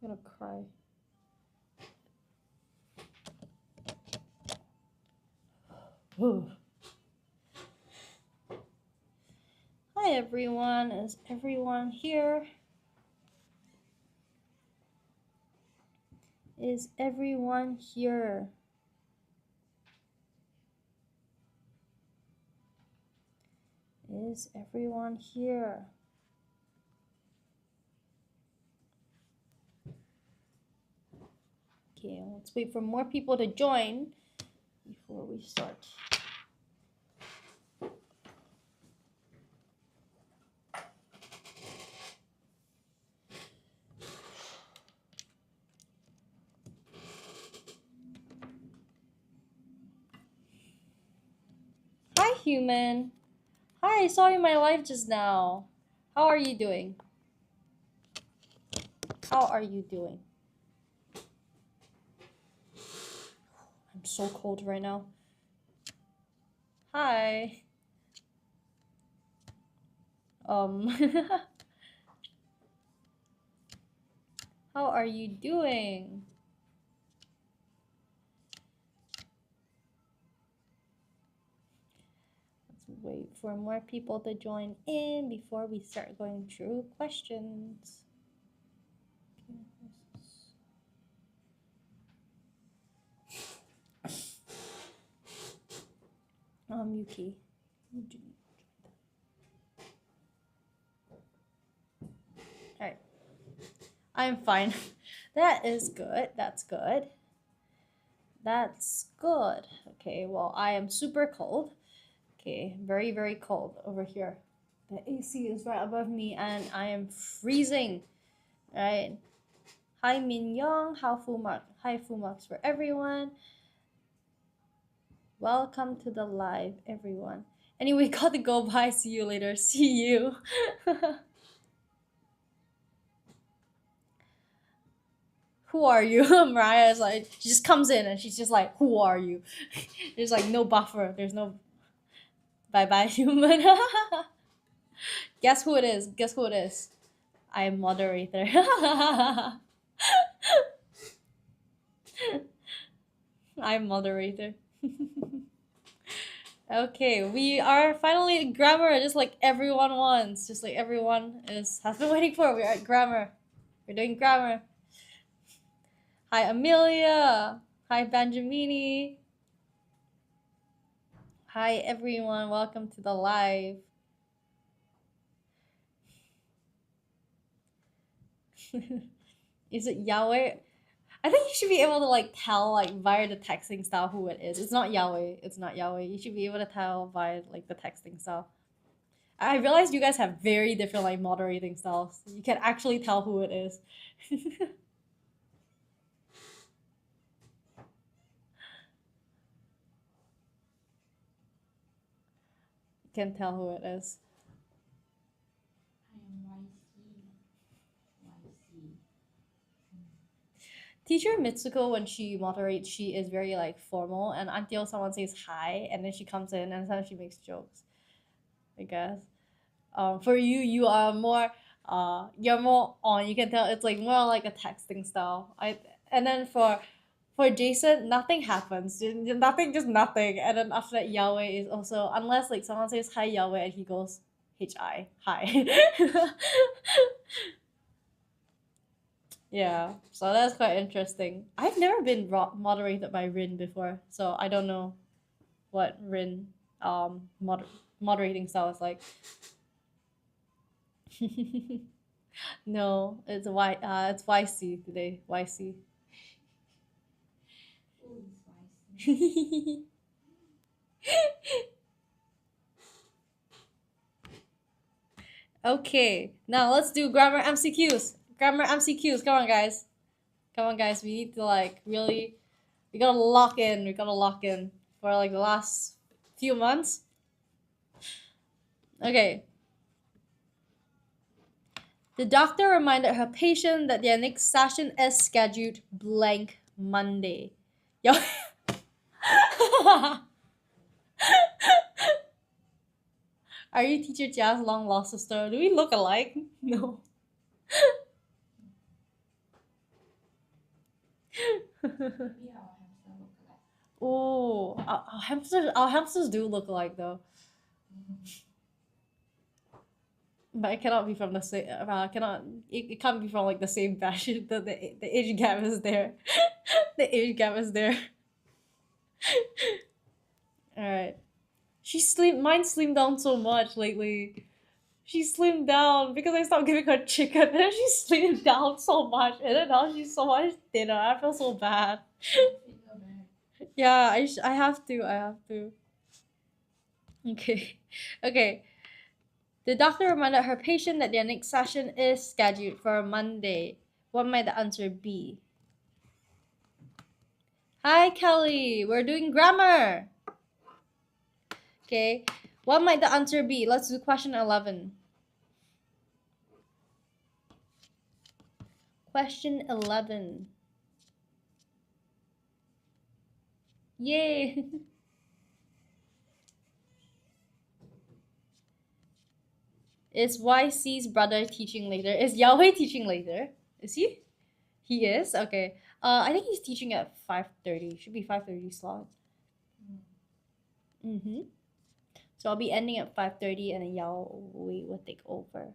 gonna cry. Hi everyone, is everyone here? Is everyone here? Is everyone here? Okay, let's wait for more people to join before we start. Hi human. Hi, I saw you in my live just now. How are you doing? How are you doing? I'm so cold right now. Hi. How are you doing? Let's wait for more people to join in before we start going through questions. Yuki. Alright. I'm fine. That is good. That's good. That's good. Okay, well, I am super cold. Okay, very, very cold over here. The AC is right above me and I am freezing. Right. Hi Min Young. Hi Fumux for everyone. Welcome to the live, everyone. Anyway, gotta go. Bye. See you later. See you. Who are you? Mariah is like, she just comes in and she's just like, who are you? There's like no buffer. There's no bye human. Guess who it is? Guess who it is? I am moderator. I'm moderator. Okay, we are finally at grammar, just like everyone wants. Just like everyone has been waiting for. We're at grammar. We're doing grammar. Hi Amelia. Hi Benjamini. Hi everyone. Welcome to the live. Is it Yahweh? I think you should be able to like tell like via the texting style who it is. It's not Yahweh. It's not Yahweh. You should be able to tell via like the texting style. I realized you guys have very different like moderating styles. You can actually tell who it is. You can tell who it is. Teacher Mitsuko, when she moderates, she is very like formal, and until someone says hi, and then she comes in and then she makes jokes. I guess. For you, you are more you're more on. You can tell it's like more like a texting style. And then for Jason, nothing happens. Nothing, just nothing. And then after that, Yahweh is also, unless like someone says hi Yahweh and he goes hi. Yeah, so that's quite interesting. I've never been moderated by Rin before, so I don't know what Rin moderating style is like. No, it's it's YC today. YC. Okay, now let's do grammar MCQs. Grammar MCQs. Come on, guys. Come on, guys. We need to like really. We gotta lock in. We gotta lock in for like the last few months. Okay. The doctor reminded her patient that their next session is scheduled blank Monday. Yo. Are you teacher Jia's long lost sister? Do we look alike? No. Oh, our hamsters do look alike though. But it cannot be from the same. Cannot. It can't be from like the same batch. The age gap is there. The age gap is there. All right. Mine slimmed down so much lately. She slimmed down because I stopped giving her chicken, and then she slimmed down so much, and then now she's so much thinner. I feel so bad. Yeah, I have to. I have to. Okay. Okay. The doctor reminded her patient that their next session is scheduled for Monday. What might the answer be? Hi, Kelly. We're doing grammar. Okay. What might the answer be? Let's do question 11. Question 11. Yay. Is YC's brother teaching later? Is Yahweh teaching later? Is he? He is? Okay. I think he's teaching at 5:30. Should be 5:30 slot. Mm-hmm. So I'll be ending at 5:30 and then Yahweh will take over.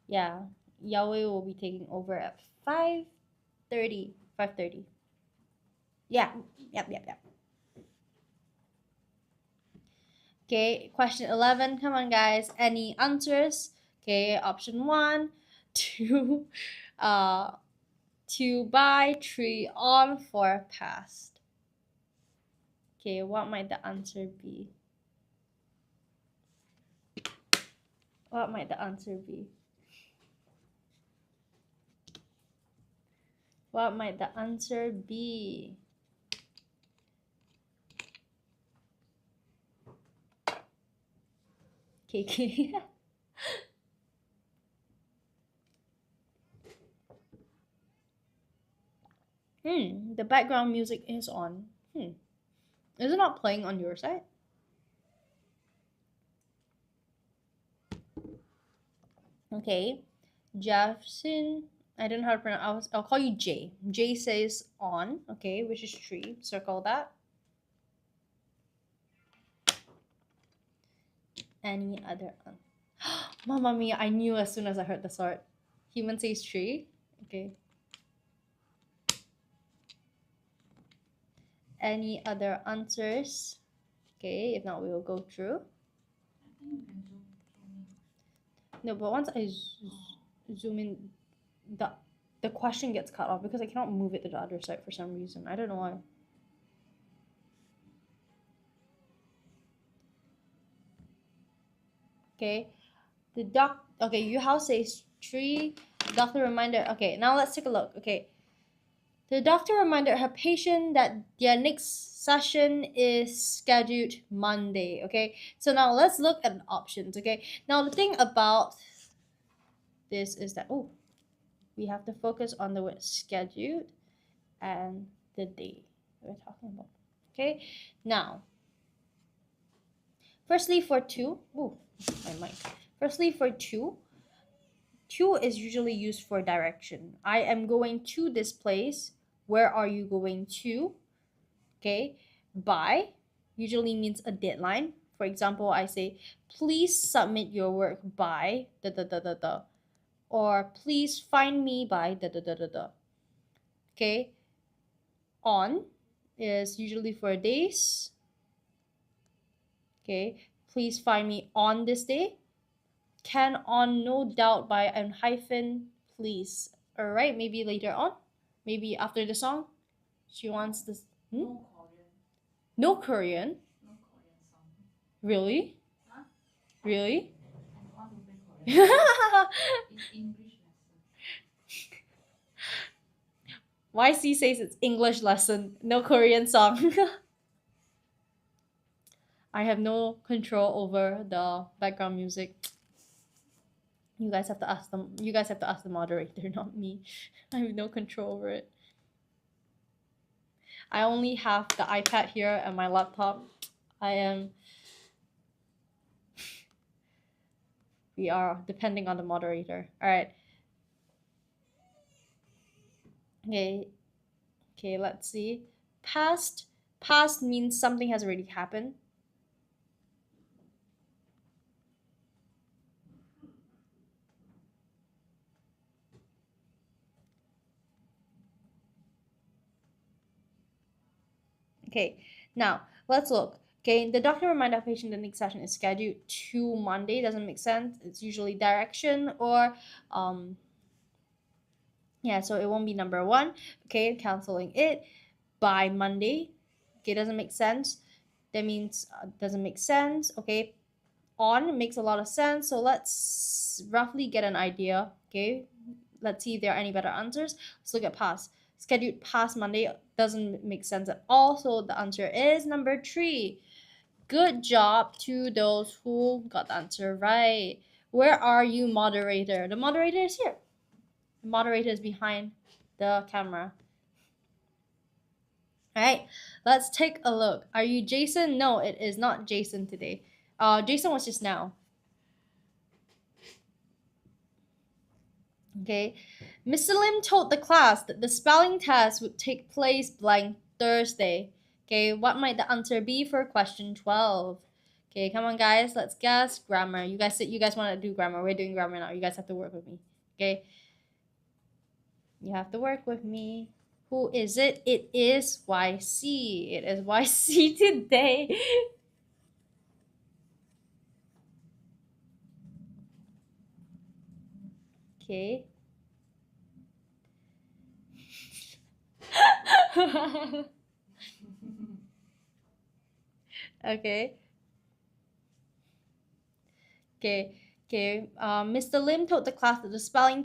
Yeah. Yahweh will be taking over at 5:30. 5:30. Yeah. Yep. Okay, question 11. Come on, guys. Any answers? Okay, option 1, 2, 2 by, 3 on, 4 past. Okay, what might the answer be? What might the answer be? What might the answer be? KK. The background music is on. Is it not playing on your side? Okay. Jefferson, I don't know how to pronounce. I'll call you J. J says on. Okay, which is 3. Circle that. Any other? Mamma mia! I knew as soon as I heard the start. Human says 3. Okay. Any other answers? Okay, if not, we will go through. No, but once I zoom in, the question gets cut off because I cannot move it to the other side for some reason. I don't know why. Okay, okay, your house says 3. Doctor reminder. Okay, now let's take a look. Okay, the doctor reminded her patient that their next session is scheduled Monday. Okay, so now let's look at the options. Okay, now the thing about this is that we have to focus on the word scheduled and the day we're talking about. Okay, now firstly for 2, my mic. Firstly for 2 is usually used for direction. I am going to this place. Where are you going to? Okay, by usually means a deadline. For example, I say, please submit your work by da da da da da, or please find me by da da da da da. Okay, on is usually for days. Okay, please find me on this day. Can on, no doubt, by and hyphen, please. All right, maybe later on, maybe after the song. She wants this. No Korean. Really? Really? YC says it's English lesson, no Korean song. I have no control over the background music. You guys have to ask them. You guys have to ask the moderator, not me. I have no control over it. I only have the iPad here and my laptop. We are depending on the moderator. All right. Okay, okay, let's see. Past means something has already happened. Okay, now let's look. Okay, the doctor reminder patient the next session is scheduled to Monday. Doesn't make sense. It's usually direction or yeah, so it won't be number one. Okay, canceling it by Monday. Okay, doesn't make sense. That means doesn't make sense. Okay, on makes a lot of sense. So let's roughly get an idea. Okay, let's see if there are any better answers. Let's look at past. Scheduled past Monday doesn't make sense at all. So the answer is number 3. Good job to those who got the answer right. Where are you, moderator? The moderator is here. The moderator is behind the camera. All right, let's take a look. Are you Jason? No, it is not Jason today. Jason was just now. Okay, Mr. Lim told the class that the spelling test would take place blank Thursday. Okay, what might the answer be for question 12? Okay, come on guys, let's guess. Grammar. You guys said you guys want to do grammar. We're doing grammar now. You guys have to work with me. Okay? You have to work with me. Who is it? It is YC. It is YC today. Okay. Okay. Okay. Okay. Mr. Lim told the class that the spelling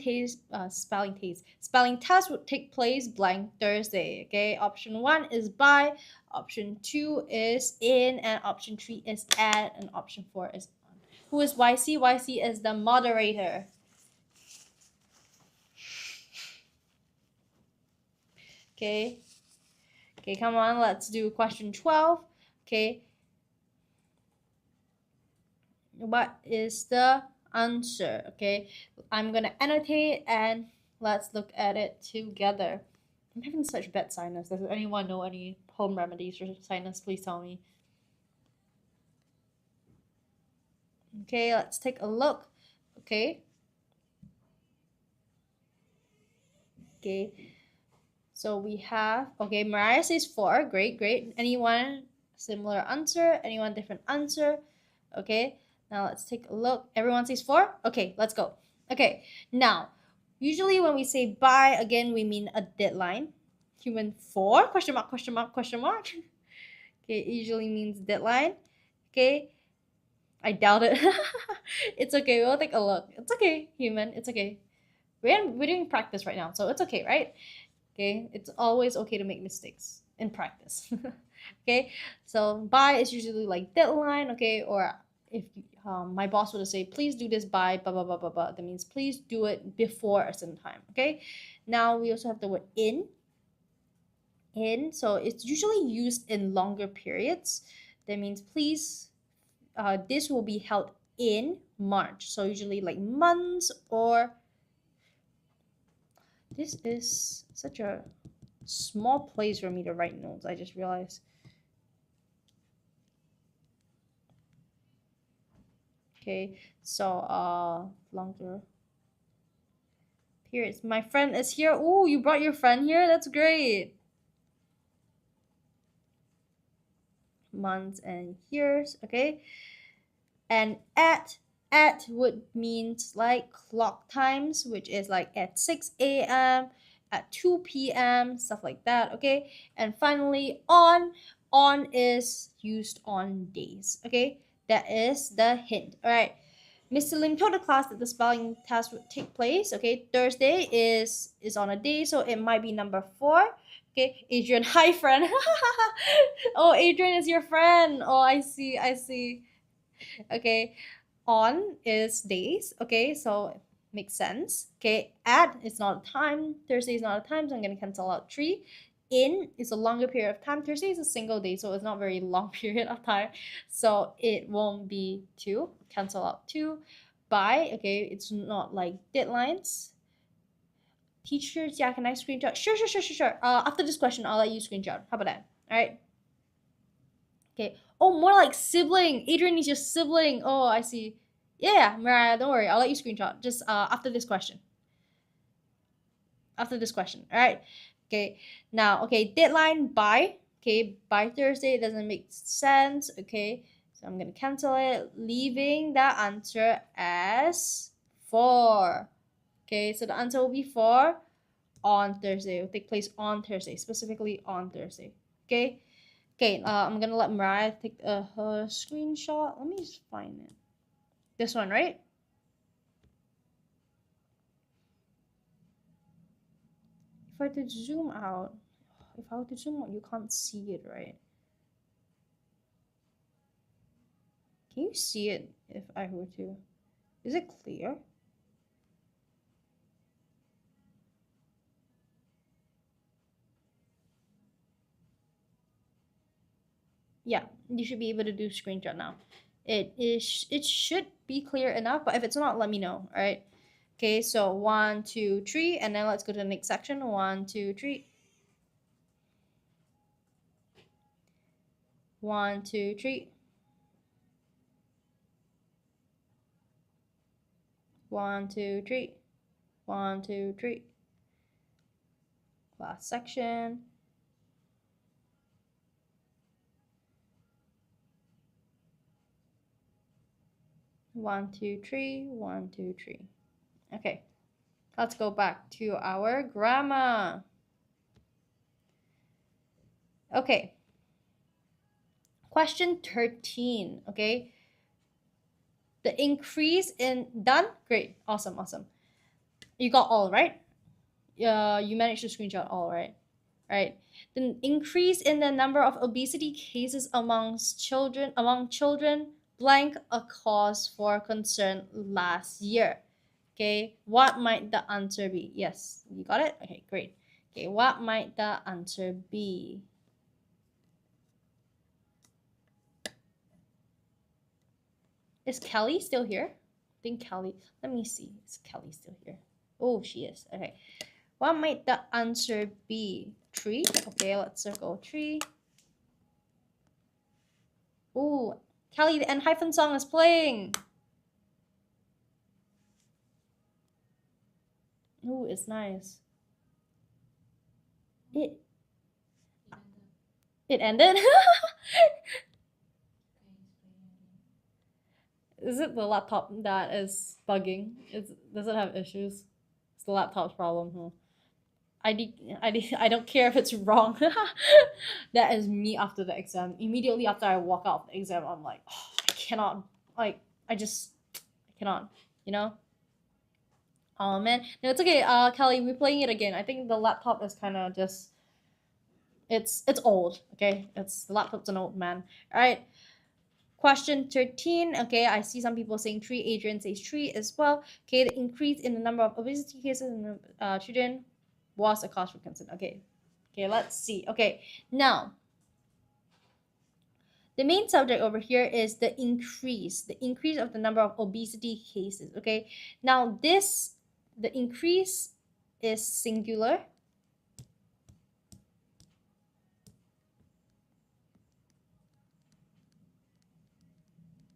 test would take place blank Thursday. Okay. Option 1 is by, option 2 is in, and option 3 is at, and option 4 is on. Who is YC? YC is the moderator. Okay. Okay, come on, let's do question 12. Okay. What is the answer? Okay, I'm gonna annotate and let's look at it together. I'm having such bad sinus. Does anyone know any home remedies for sinus? Please tell me. Okay, let's take a look. Okay. Okay. So we have, okay, Mariah says 4. Great, great. Anyone similar answer? Anyone different answer? Okay. Now let's take a look. Everyone says 4? Okay, let's go. Okay, now, usually when we say by, again, we mean a deadline. Human 4? Question mark, question mark, question mark. Okay, it usually means deadline. Okay, I doubt it. It's okay, we'll take a look. It's okay, human, it's okay. We're doing practice right now, so it's okay, right? Okay, it's always okay to make mistakes in practice. Okay, so by is usually like deadline, okay, or if my boss would say, please do this by blah blah blah blah blah, that means please do it before a certain time. Okay, now we also have the word in. So it's usually used in longer periods. That means please, this will be held in March, so usually like months, or this is such a small place for me to write notes, I just realized. Okay, so longer periods. My friend is here. Oh, you brought your friend here? That's great. Months and years, okay? And at would means like clock times, which is like at 6 a.m., at 2 p.m., stuff like that, okay? And finally, on is used on days, okay? That is the hint. All right. Mr. Lim told the class that the spelling test would take place. Okay, Thursday is on a day, so it might be number 4. Okay, Adrian, hi friend. Oh, Adrian is your friend. Oh, I see, I see. Okay, on is days. Okay, so makes sense. Okay, at is not a time. Thursday is not a time, so I'm gonna cancel out 3. In is a longer period of time. Thursday is a single day, so it's not very long period of time, so it won't be 2. Cancel out 2. By, okay, it's not like deadlines. Teachers, yeah, can I screenshot? Sure. After this question, I'll let you screenshot. How about that? All right. Okay. Oh, more like sibling. Adrian is your sibling. Oh, I see. Yeah, Mariah, don't worry. I'll let you screenshot. Just after this question. After this question. All right. Okay. Now, okay, deadline by. Okay, by Thursday. It doesn't make sense. Okay. So I'm gonna cancel it, leaving the answer as 4. Okay, so the answer will be 4 on Thursday. It will take place on Thursday, specifically on Thursday. Okay. Okay, I'm gonna let Mariah take her screenshot. Let me just find it. This one, right? If I were to zoom out, you can't see it, right? Can you see it if I were to? Is it clear? Yeah, you should be able to do screenshot now. It should be clear enough, but if it's not, let me know. All right. Okay, so 1, 2, 3, and then let's go to the next section. 1, 2, 3. 1, 2, 3. 1, 2, 3. 1, 2, 3. Last section. One, two, three. 1, 2, 3. Okay, let's go back to our grammar. Okay, question 13. Okay, the increase in done. Great, awesome. You got all right. You managed to screenshot all right. Right. The increase in the number of obesity cases among children blank a cause for concern last year. Okay, what might the answer be? Yes, you got it? Okay, great. Okay, what might the answer be? Is Kelly still here? I think Kelly, let me see. Is Kelly still here? Oh, she is. Okay. What might the answer be? 3? Okay, let's circle 3. Oh, Kelly, the ENHYPEN song is playing. Oh, it's nice. It ended? Is it the laptop that is bugging? Does it have issues? It's the laptop's problem, huh? I don't care if it's wrong. That is me after the exam. Immediately after I walk out of the exam, I'm like, oh, I cannot. Like, I cannot. You know. Oh man, no, it's okay. Kelly, we're playing it again. I think the laptop is kind of just. It's old. Okay, the laptop's an old man. All right. Question 13. Okay, I see some people saying 3. Adrian says 3 as well. Okay, the increase in the number of obesity cases in children was a cause for concern. Okay, let's see. Okay, now the main subject over here is the increase of the number of obesity cases. Okay, now the increase is singular.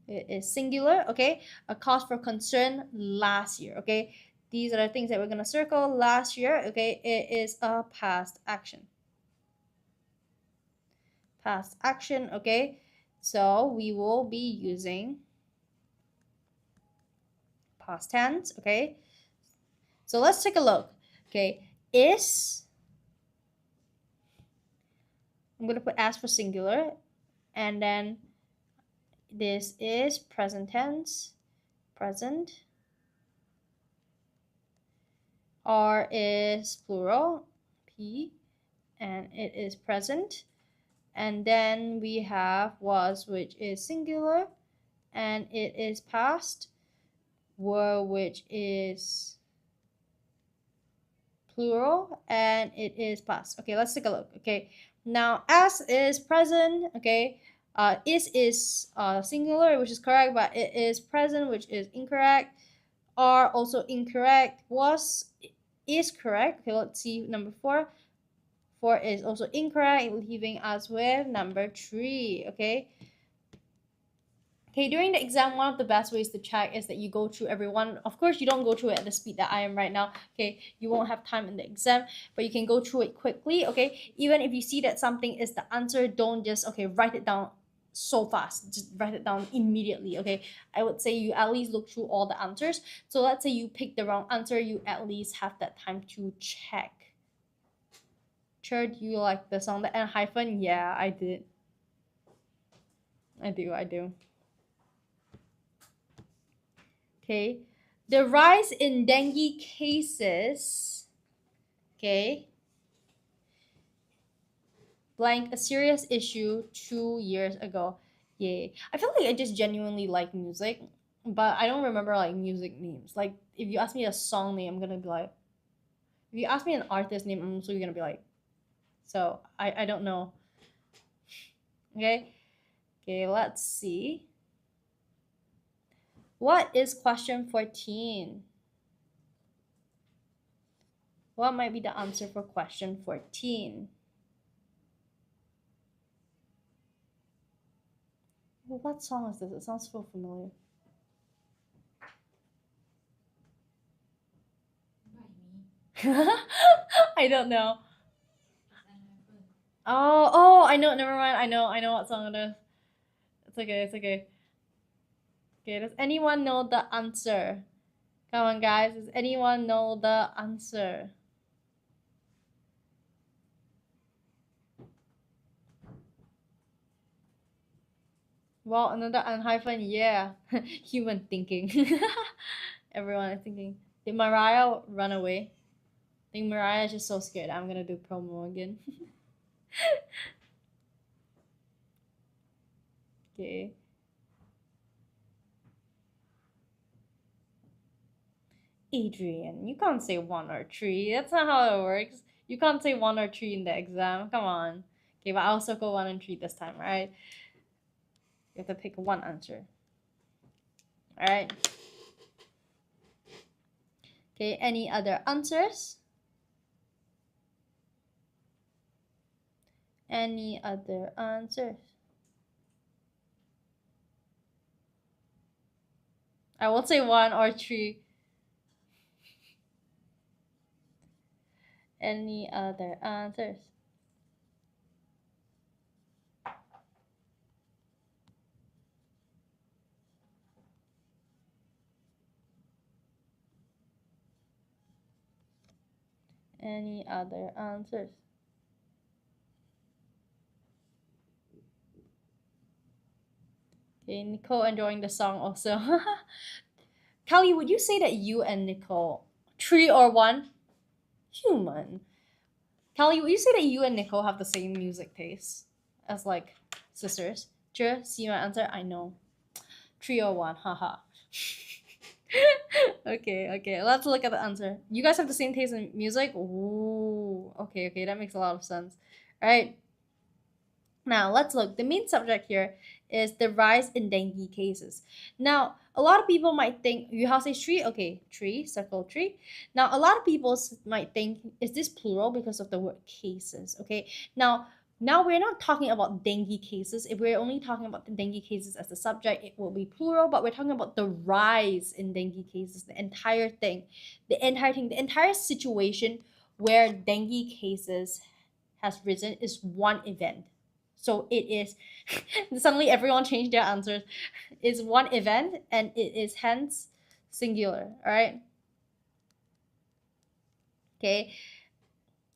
It is singular. Okay, a cause for concern last year. Okay, these are the things that we're gonna circle. Last year. Okay, it is a past action. Past action. Okay, so we will be using past tense. Okay, so let's take a look. Okay, I'm gonna put as for singular, and then this is present tense. Present. R is plural, P, and it is present. And then we have was, which is singular, and it is past. Were, which is plural, and it is past. Okay, let's take a look. Okay, now as is present. Okay, is singular, which is correct, but it is present, which is incorrect. Are also incorrect. Was is correct. Okay, let's see number 4. 4 is also incorrect, leaving us with number 3. Okay. Okay, during the exam, one of the best ways to check is that you go through everyone. Of course, you don't go through it at the speed that I am right now. Okay, you won't have time in the exam, but you can go through it quickly. Okay, even if you see that something is the answer, don't just write it down so fast. Just write it down immediately. Okay, I would say you at least look through all the answers. So let's say you pick the wrong answer, you at least have that time to check. Sure, do you like the song, the ENHYPEN? Yeah, I did. I do. Okay, the rise in dengue cases, okay, blank, a serious issue 2 years ago. Yay. I feel like I just genuinely like music, but I don't remember like music names. Like if you ask me a song name, I'm gonna be like, if you ask me an artist name, I'm also gonna be like, so I don't know. Okay, let's see. What is question 14? What might be the answer for question 14? Well, what song is this? It sounds so familiar. I don't know. Oh, I know. Never mind. I know what song it is. It's okay. Okay, does anyone know the answer? Come on, guys. Does anyone know the answer? Well, another ENHYPEN, yeah. Human thinking. Everyone is thinking. Did Mariah run away? I think Mariah is just so scared. I'm gonna do promo again. Okay. Adrian, you can't say 1 or 3. That's not how it works. You can't say 1 or 3 in the exam. Come on. Okay, but I'll circle 1 and 3 this time, right? You have to pick one answer. Alright. Okay, any other answers? Any other answers? I will say 1 or 3. Any other answers? Any other answers? Okay, Nicole enjoying the song also. Callie, would you say that you and Nicole, 3 or 1? Human. Callie, would you say that you and Nicole have the same music taste as like sisters? Sure, see my answer? I know. 3 or 1, haha. Okay, let's look at the answer. You guys have the same taste in music? Ooh, okay, that makes a lot of sense. All right. Now, let's look. The main subject here is the rise in dengue cases. Now, a lot of people might think, you have to say 3? Okay, 3, circle 3. Now, a lot of people might think, is this plural because of the word cases? Okay, now we're not talking about dengue cases. If we're only talking about the dengue cases as the subject, it will be plural, but we're talking about the rise in dengue cases, the entire thing, the entire situation where dengue cases has risen is one event. So it is, suddenly everyone changed their answers. It's one event and it is hence singular, all right? Okay.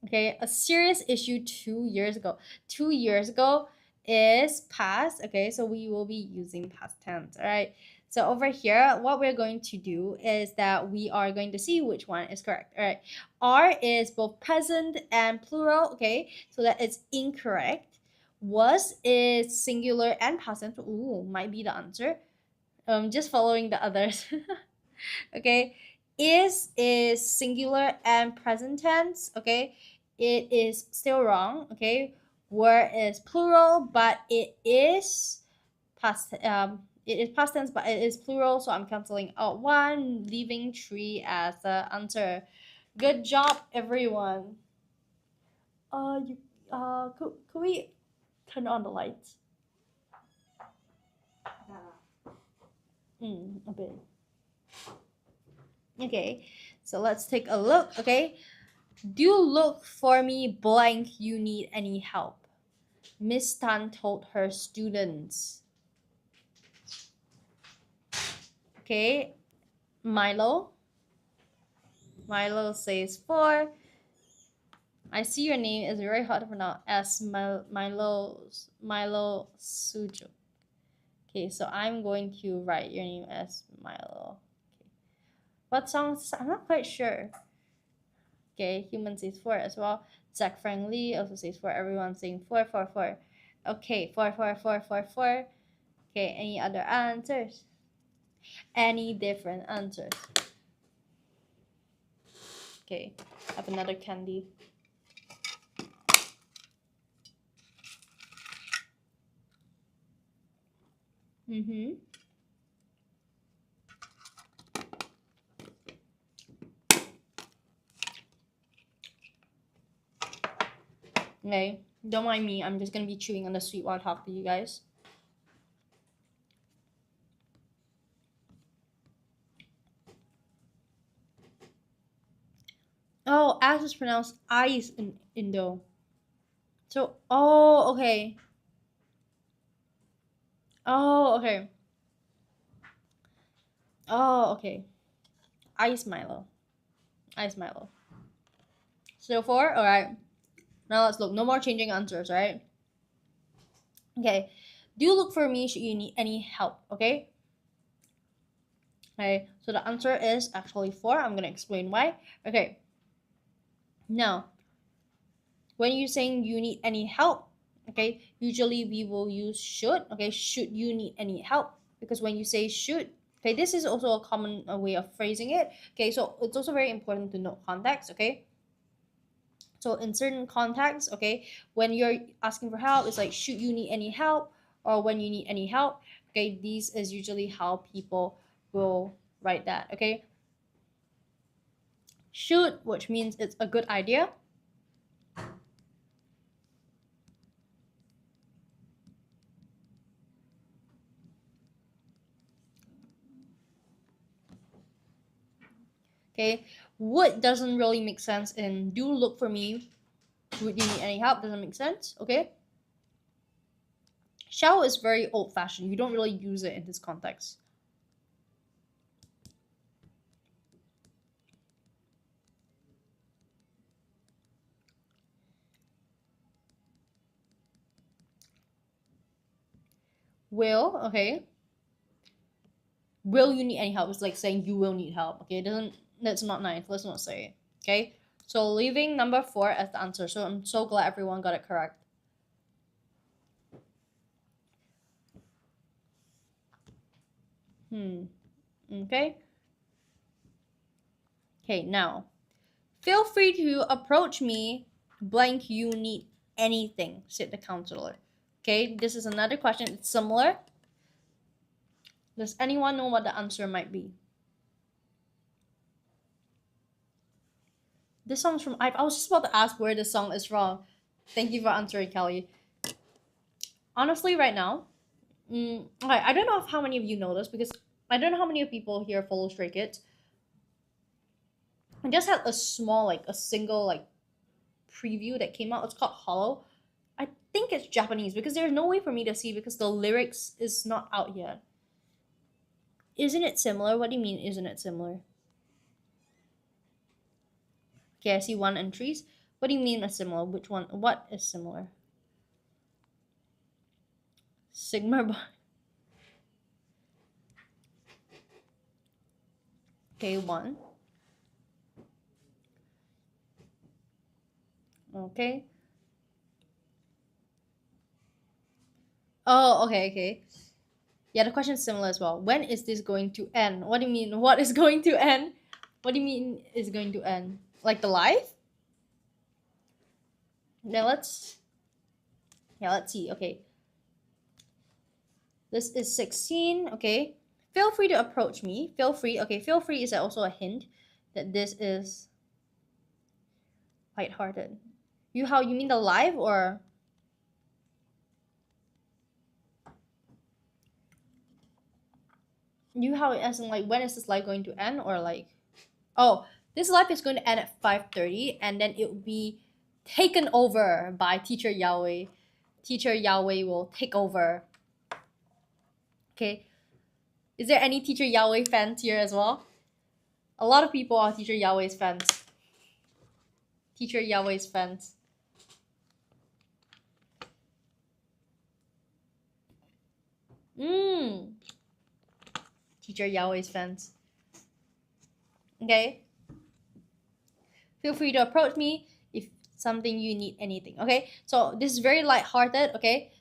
Okay, a serious issue 2 years ago. 2 years ago is past. Okay, so we will be using past tense. All right. So over here, what we're going to do is that we are going to see which one is correct. All right. R is both present and plural. Okay, so that is incorrect. Was is singular and past tense. Ooh, might be the answer. Just following the others. Okay, is singular and present tense. Okay, it is still wrong. Okay, were is plural, but it is past tense, but it is plural, so I'm canceling out 1, leaving 3 as the answer. Good job, everyone. Could we turn on the lights? A bit. Okay, so let's take a look. Okay, do look for me blank. You need any help? Miss Tan told her students. Okay, Milo. Milo says 4. I see your name is very hard to pronounce as Milo Sujo. Okay, so I'm going to write your name as Milo. Okay. What songs? I'm not quite sure. Okay, Human says 4 as well. Zach Frank Lee also says 4. Everyone saying 4, 4, 4. Okay, 4, 4, 4, 4, 4. Okay, any other answers? Any different answers? Okay, have another candy. Mm-hmm. Okay, don't mind me. I'm just gonna be chewing on the sweet while I talk to you guys. Oh, as is pronounced ice in Indo. So, oh, okay. Oh, okay. Oh, okay. Ice Milo. Ice Milo. So 4, alright. Now let's look. No more changing answers, right? Okay. Do look for me should you need any help, okay? Okay, so the answer is actually 4. I'm gonna explain why. Okay. Now, when you're saying you need any help, okay, usually we will use should, okay, should you need any help? Because when you say should, okay, this is also a common way of phrasing it. Okay, so it's also very important to note context, okay? So in certain contexts, okay, when you're asking for help, it's like should you need any help, or when you need any help, okay, these is usually how people will write that, okay? Should, which means it's a good idea. Okay, would doesn't really make sense, and do look for me. Would you need any help? Doesn't make sense. Okay. Shall is very old fashioned. You don't really use it in this context. Will, okay. Will you need any help? It's like saying you will need help. Okay, it doesn't, that's not nice. Let's not say it. Okay. So leaving number 4 as the answer. So I'm so glad everyone got it correct. Okay. Okay, now feel free to approach me blank you need anything, said the counselor. Okay, this is another question. It's similar. Does anyone know what the answer might be? This song's from I was just about to ask where this song is from. Thank you for answering, Kelly. Honestly, right now, okay, I don't know if how many of you know this because I don't know how many people here follow Stray Kids. I just had a small, like a single, like preview that came out. It's called Hollow. I think it's Japanese because there's no way for me to see because the lyrics is not out yet. Isn't it similar? What do you mean, isn't it similar? Okay, I see 1 and 3s. What do you mean a similar? Which one? What is similar? Sigma. Okay, 1. Okay. Oh, okay, okay. Yeah, the question is similar as well. When is this going to end? What do you mean? What is going to end? What do you mean is going to end? Like the life? Now let's see. Okay. This is 16. Okay. Feel free to approach me. Feel free. Okay, feel free is also a hint that this is lighthearted. You how you mean the live or you how as in like when is this live going to end or like oh this live is going to end at 5:30 and then it will be taken over by Teacher Yahweh. Teacher Yahweh will take over. Okay. Is there any Teacher Yahweh fans here as well? A lot of people are Teacher Yahweh's fans. Teacher Yahweh's fans. Teacher Yahweh's fans. Okay. Feel free to approach me if something you need anything. Okay. So this is very lighthearted. Okay.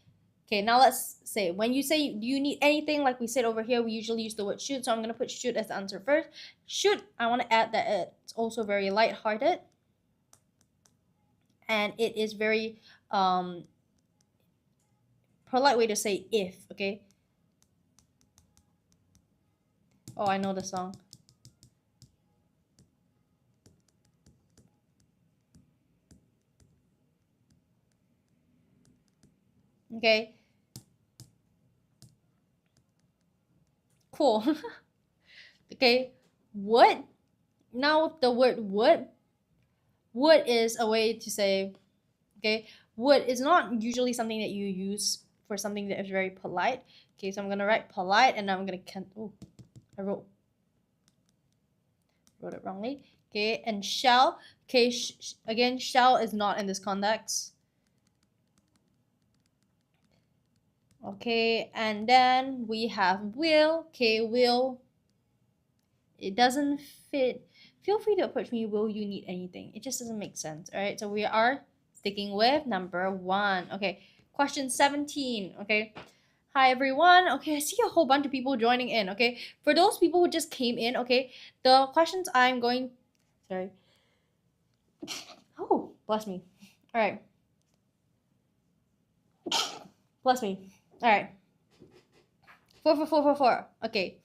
Okay. Now let's say when you say do you need anything, like we said over here, we usually use the word should. So I'm gonna put should as the answer first. Should I want to add that it's also very lighthearted, and it is very polite way to say if. Okay. Oh, I know the song. Okay. Cool. Okay. Would. Now the word would. Would is a way to say, okay, would is not usually something that you use for something that is very polite. Okay, so I'm gonna write polite and I'm gonna oh, I wrote it wrongly. Okay, and shall. Okay, again, shall is not in this context. Okay, and then we have will. Okay, will. It doesn't fit. Feel free to approach me. Will you need anything? It just doesn't make sense. All right, so we are sticking with number 1. Okay, question 17. Okay. Hi everyone. Okay, I see a whole bunch of people joining in. Okay, for those people who just came in, okay, the questions I'm going, sorry. Oh, bless me. All right. Bless me. All right. 4. Okay,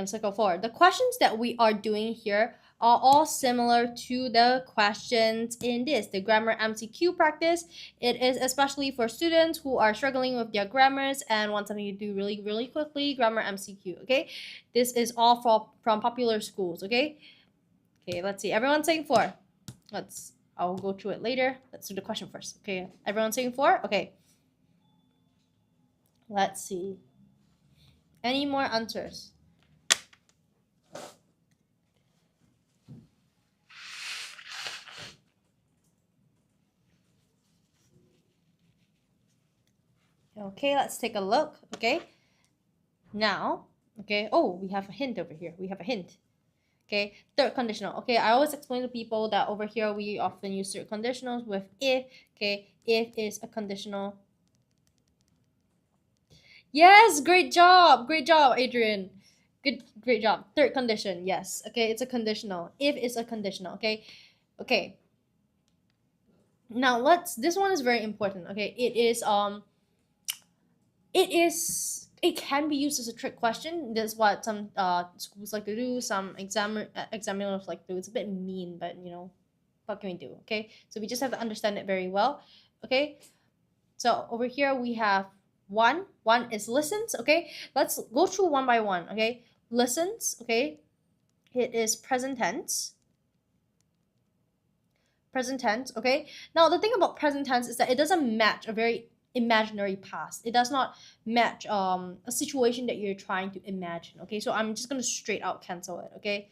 circle 4. The questions that we are doing here are all similar to the questions in the grammar MCQ practice. It is especially for students who are struggling with their grammars and want something to do really, really quickly, grammar MCQ, okay? This is all from popular schools, okay? Okay, let's see. Everyone's saying 4. I'll go through it later. Let's do the question first, okay? Everyone's saying 4? Okay. Let's see. Any more answers? Okay, let's take a look. Okay, now, okay, oh, we have a hint over here. We have a hint. Okay, third conditional. Okay, I always explain to people that over here we often use third conditionals with if. Okay, if is a conditional. Yes, great job, Adrian. Great job. Third condition, yes. Okay, it's a conditional. If is a conditional. Okay, okay. Now this one is very important. Okay, it can be used as a trick question. That's what some schools like to do. Some examiners like to do. It's a bit mean, but what can we do? Okay, so we just have to understand it very well. Okay, so over here we have one is listens. Okay, let's go through one by one. Okay, listens. Okay, it is present tense. Okay, now the thing about present tense is that it doesn't match a very imaginary past. It does not match a situation that you're trying to imagine. Okay, so I'm just gonna straight out cancel it. Okay,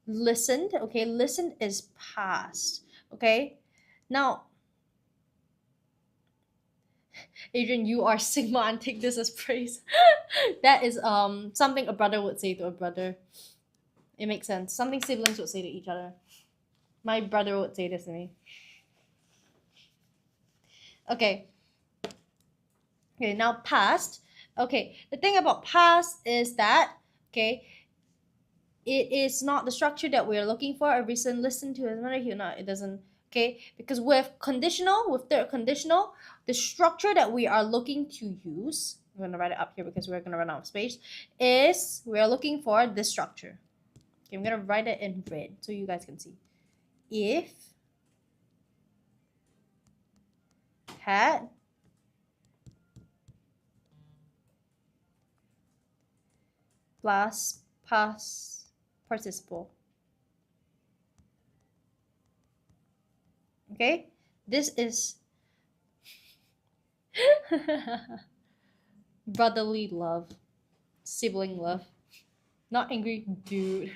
listened. Okay, listened is past. Okay, now Adrian, you are Sigma and take this as praise. That is something a brother would say to a brother. It makes sense. Something siblings would say to each other. My brother would say this to me. Okay. Okay, now past. Okay, the thing about past is that, okay, it is not the structure that we're looking for. A recent listen to another here. No, it doesn't. Okay, because with third conditional, the structure that we are looking to use, I'm going to write it up here because we're going to run out of space, is we're looking for this structure. Okay, I'm going to write it in red so you guys can see. If had plus past participle. Okay, this is brotherly love, sibling love, not angry dude.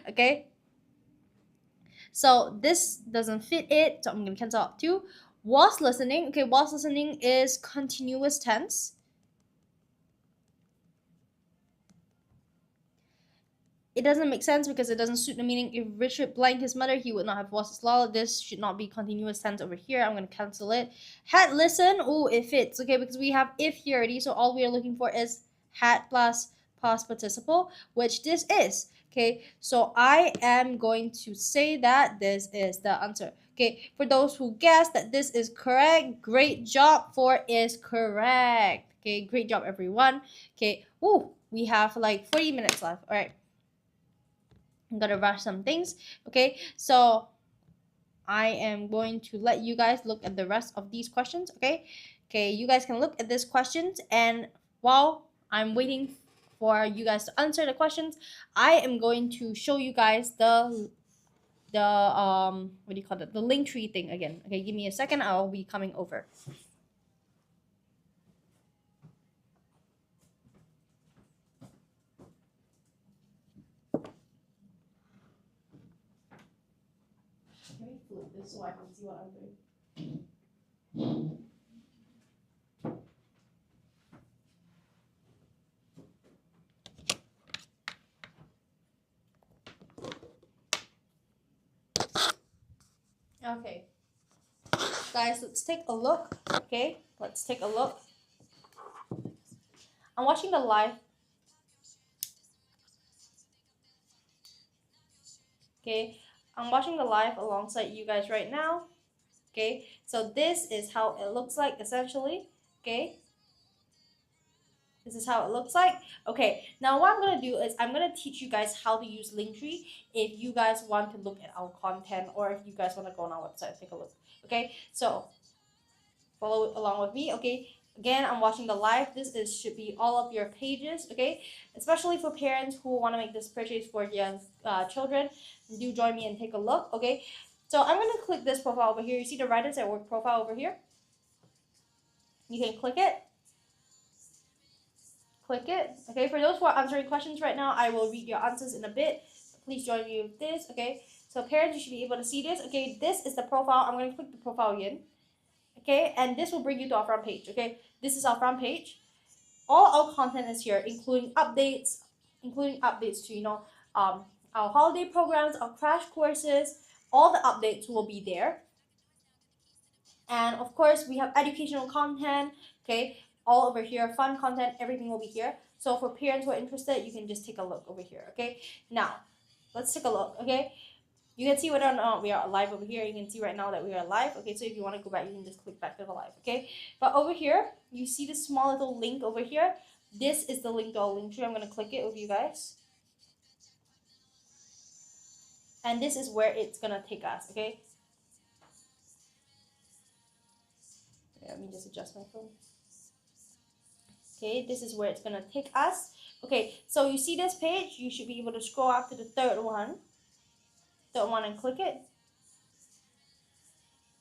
Okay, so this doesn't fit it, so I'm gonna cancel out 2. Was listening. Okay, was listening is continuous tense. It doesn't make sense because it doesn't suit the meaning. If Richard blanked his mother, he would not have was his law. This should not be continuous tense over here. I'm going to cancel it. Had listened. Oh, it fits. Okay, because we have if here already. So all we are looking for is had plus past participle, which this is. Okay, so I am going to say that this is the answer. Okay, for those who guessed that this is correct, great job. 4 is correct. Okay, great job, everyone. Okay, ooh, we have like 40 minutes left. All right. I'm gonna rush some things. Okay, so I am going to let you guys look at the rest of these questions. Okay, you guys can look at these questions, and while I'm waiting for you guys to answer the questions, I am going to show you guys the what do you call it, the link tree thing again. Okay, give me a second, I'll be coming over. Let me flip this so I can see what I'm doing. Okay, guys, let's take a look. Okay, let's take a look. I'm watching the live. Okay, I'm watching the live alongside you guys right now. Okay, so this is how it looks like essentially. Okay, this is how it looks like. Okay, now what I'm gonna do is I'm gonna teach you guys how to use Linktree if you guys want to look at our content, or if you guys want to go on our website and take a look. Okay, so follow along with me. Okay, again, I'm watching the live. This is should be all of your pages. Okay, especially for parents who want to make this purchase for young children, do join me and take a look. Okay, so I'm going to click this profile over here. You see the Writers at Work profile over here? You can click it. Click it. Okay, for those who are answering questions right now, I will read your answers in a bit. Please join me with this. Okay, so parents, you should be able to see this. Okay, this is the profile. I'm going to click the profile again. Okay, and this will bring you to our front page. Okay, this is our front page. All our content is here, including updates to our holiday programs, our crash courses. All the updates will be there, and of course we have educational content. Okay, all over here, fun content, everything will be here. So for parents who are interested, you can just take a look over here. Okay, now let's take a look. Okay, you can see whether or not we are live over here. You can see right now that we are live. Okay, so if you want to go back, you can just click back to the live. Okay, but over here, you see this small little link over here. This is the link to our link tree. I'm going to click it with you guys. And this is where it's going to take us. Okay, let me just adjust my phone. Okay, this is where it's going to take us. Okay, so you see this page, you should be able to scroll up to the third one and click it.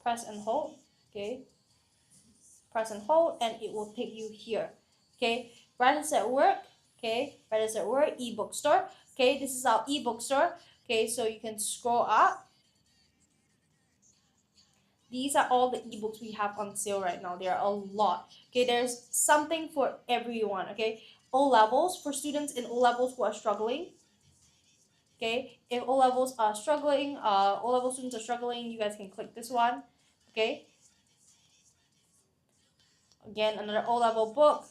Press and hold. Okay, press and hold, and it will take you here. Okay, Writers at Work. Okay, Writers at Work ebook store. Okay, this is our ebook store. Okay, so you can scroll up. These are all the ebooks we have on sale right now. There are a lot. Okay, there's something for everyone. Okay, O levels, for students in O levels who are struggling. Okay, if O levels are struggling, O level students are struggling, you guys can click this one. Okay, again, another O level book.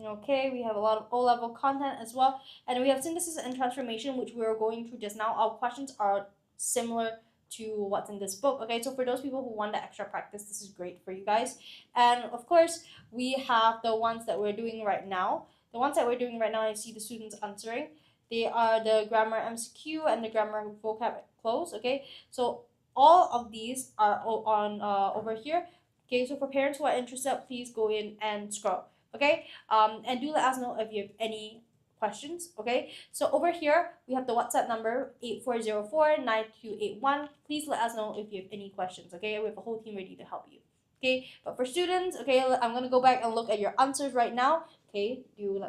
Okay, we have a lot of O level content as well, and we have synthesis and transformation, which we are going through just now. Our questions are similar to what's in this book. Okay, so for those people who want the extra practice, this is great for you guys. And of course, we have the ones that we're doing right now. The ones that we're doing right now, I see the students answering. They are the grammar MCQ and the grammar vocab close. Okay, so all of these are on over here. Okay, so for parents who are interested, please go in and scroll. Okay, and do let us know if you have any questions. Okay, so over here we have the WhatsApp number 84049281. Please let us know if you have any questions. Okay, we have a whole team ready to help you. Okay, but for students, okay, I'm gonna go back and look at your answers right now. Okay, do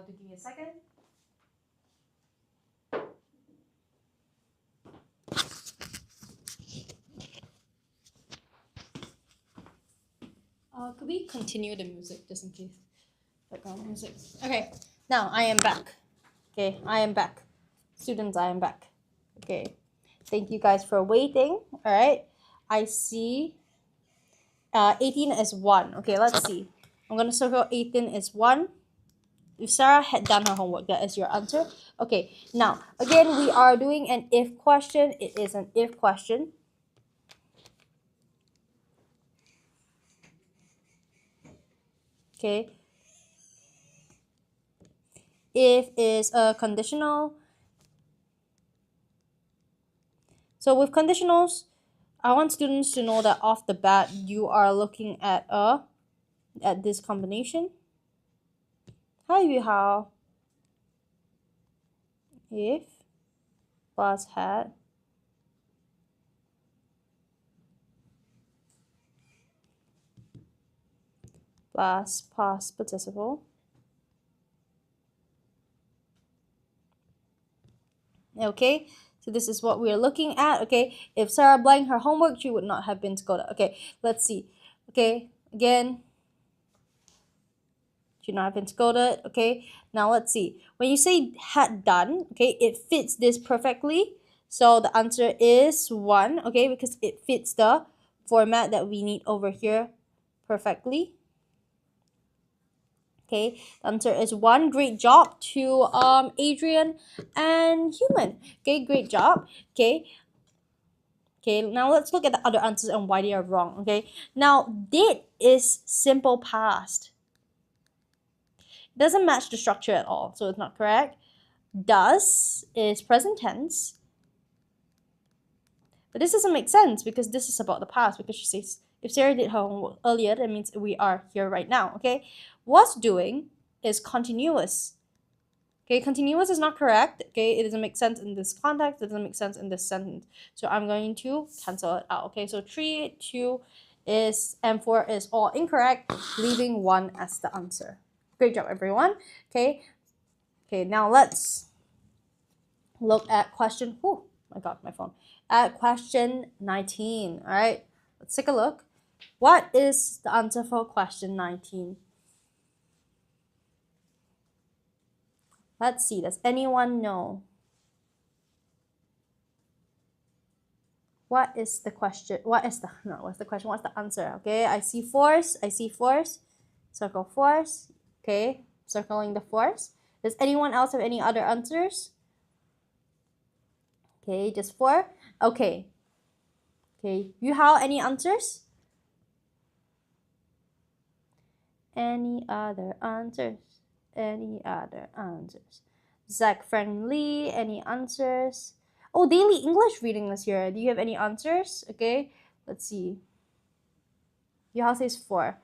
give me a second. Could we continue the music just in case? Background music. Okay, now I am back. Okay, I am back. Students, I am back. Okay, thank you guys for waiting. All right, I see 18 is 1. Okay, let's see. I'm gonna circle 18 is 1. If Sarah had done her homework, that is your answer. Okay, now again, we are doing an if question. It is an if question. Okay, if is a conditional. So with conditionals, I want students to know that off the bat you are looking at this combination. Hi Yuhao. If plus had plus past participle. Okay, so this is what we're looking at. Okay, if Sarah blanked her homework, she would not have been scolded. Okay, let's see. Okay, again, she not have been scolded. Okay, now let's see. When you say had done, okay, it fits this perfectly. So the answer is 1. Okay, because it fits the format that we need over here perfectly. Okay, the answer is 1. Great job to Adrian and Human. Okay, great job. Okay, now let's look at the other answers and why they are wrong. Okay, now did is simple past. It doesn't match the structure at all, so it's not correct. Does is present tense. But this doesn't make sense because this is about the past, because she says if Sarah did her homework earlier, that means we are here right now. Okay, was doing is continuous. Okay, continuous is not correct. Okay, it doesn't make sense in this context. It doesn't make sense in this sentence. So I'm going to cancel it out. Okay, so 3, 2 is, and 4 is all incorrect, leaving 1 as the answer. Great job, everyone. Okay, now let's look at question, oh my god, my phone. At question 19, all right? Let's take a look. What is the answer for question 19? Let's see, does anyone know? What is the question? What's the answer? Okay, I see force. Circle force. Okay, circling the force. Does anyone else have any other answers? Okay, just 4. Okay. Okay, Yuhao, any answers? Any other answers? Any other answers? Zach Friendly, any answers? Oh, daily English reading this year. Do you have any answers? Okay, let's see. Yuhao says 4.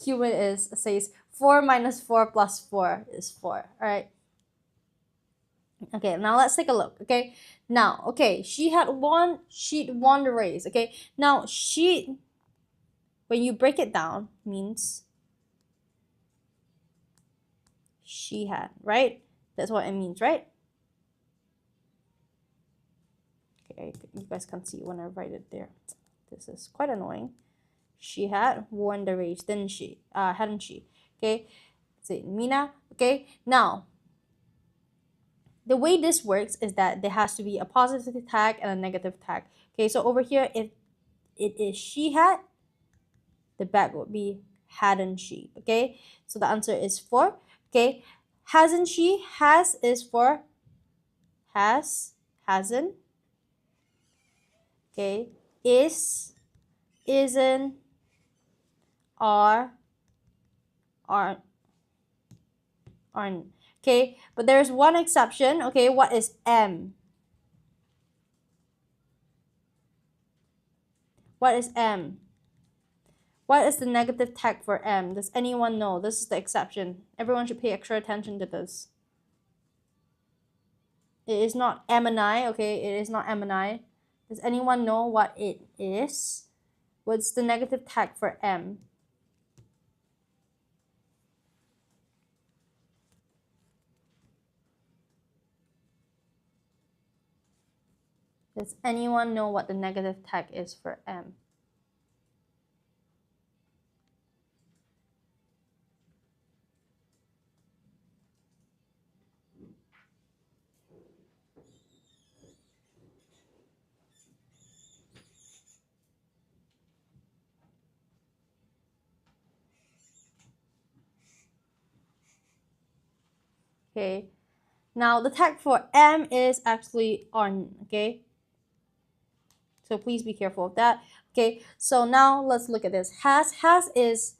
Human says 4 minus 4 plus 4 is 4. All right. Okay, now let's take a look. Okay, now, okay, she'd won the race. Okay, now when you break it down, means she had, right? That's what it means, right? Okay, you guys can't see when I write it there. This is quite annoying. She had won the race, didn't she? Hadn't she? Okay, say Mina. Okay, now the way this works is that there has to be a positive tag and a negative tag. Okay, so over here, if it is she had, the back would be hadn't she. Okay, so the answer is 4. Okay, hasn't she? Has is for has, hasn't. Okay, is, isn't, are, aren't. Okay, but there's one exception. Okay, what is am? What is M? What is the negative tag for M? Does anyone know? This is the exception. Everyone should pay extra attention to this. It is not M and I, okay? It is not M and I. Does anyone know what it is? What's the negative tag for M? Does anyone know what the negative tag is for M? Okay, now the tag for M is actually on, okay? So please be careful of that. Okay, so now let's look at this. Has is,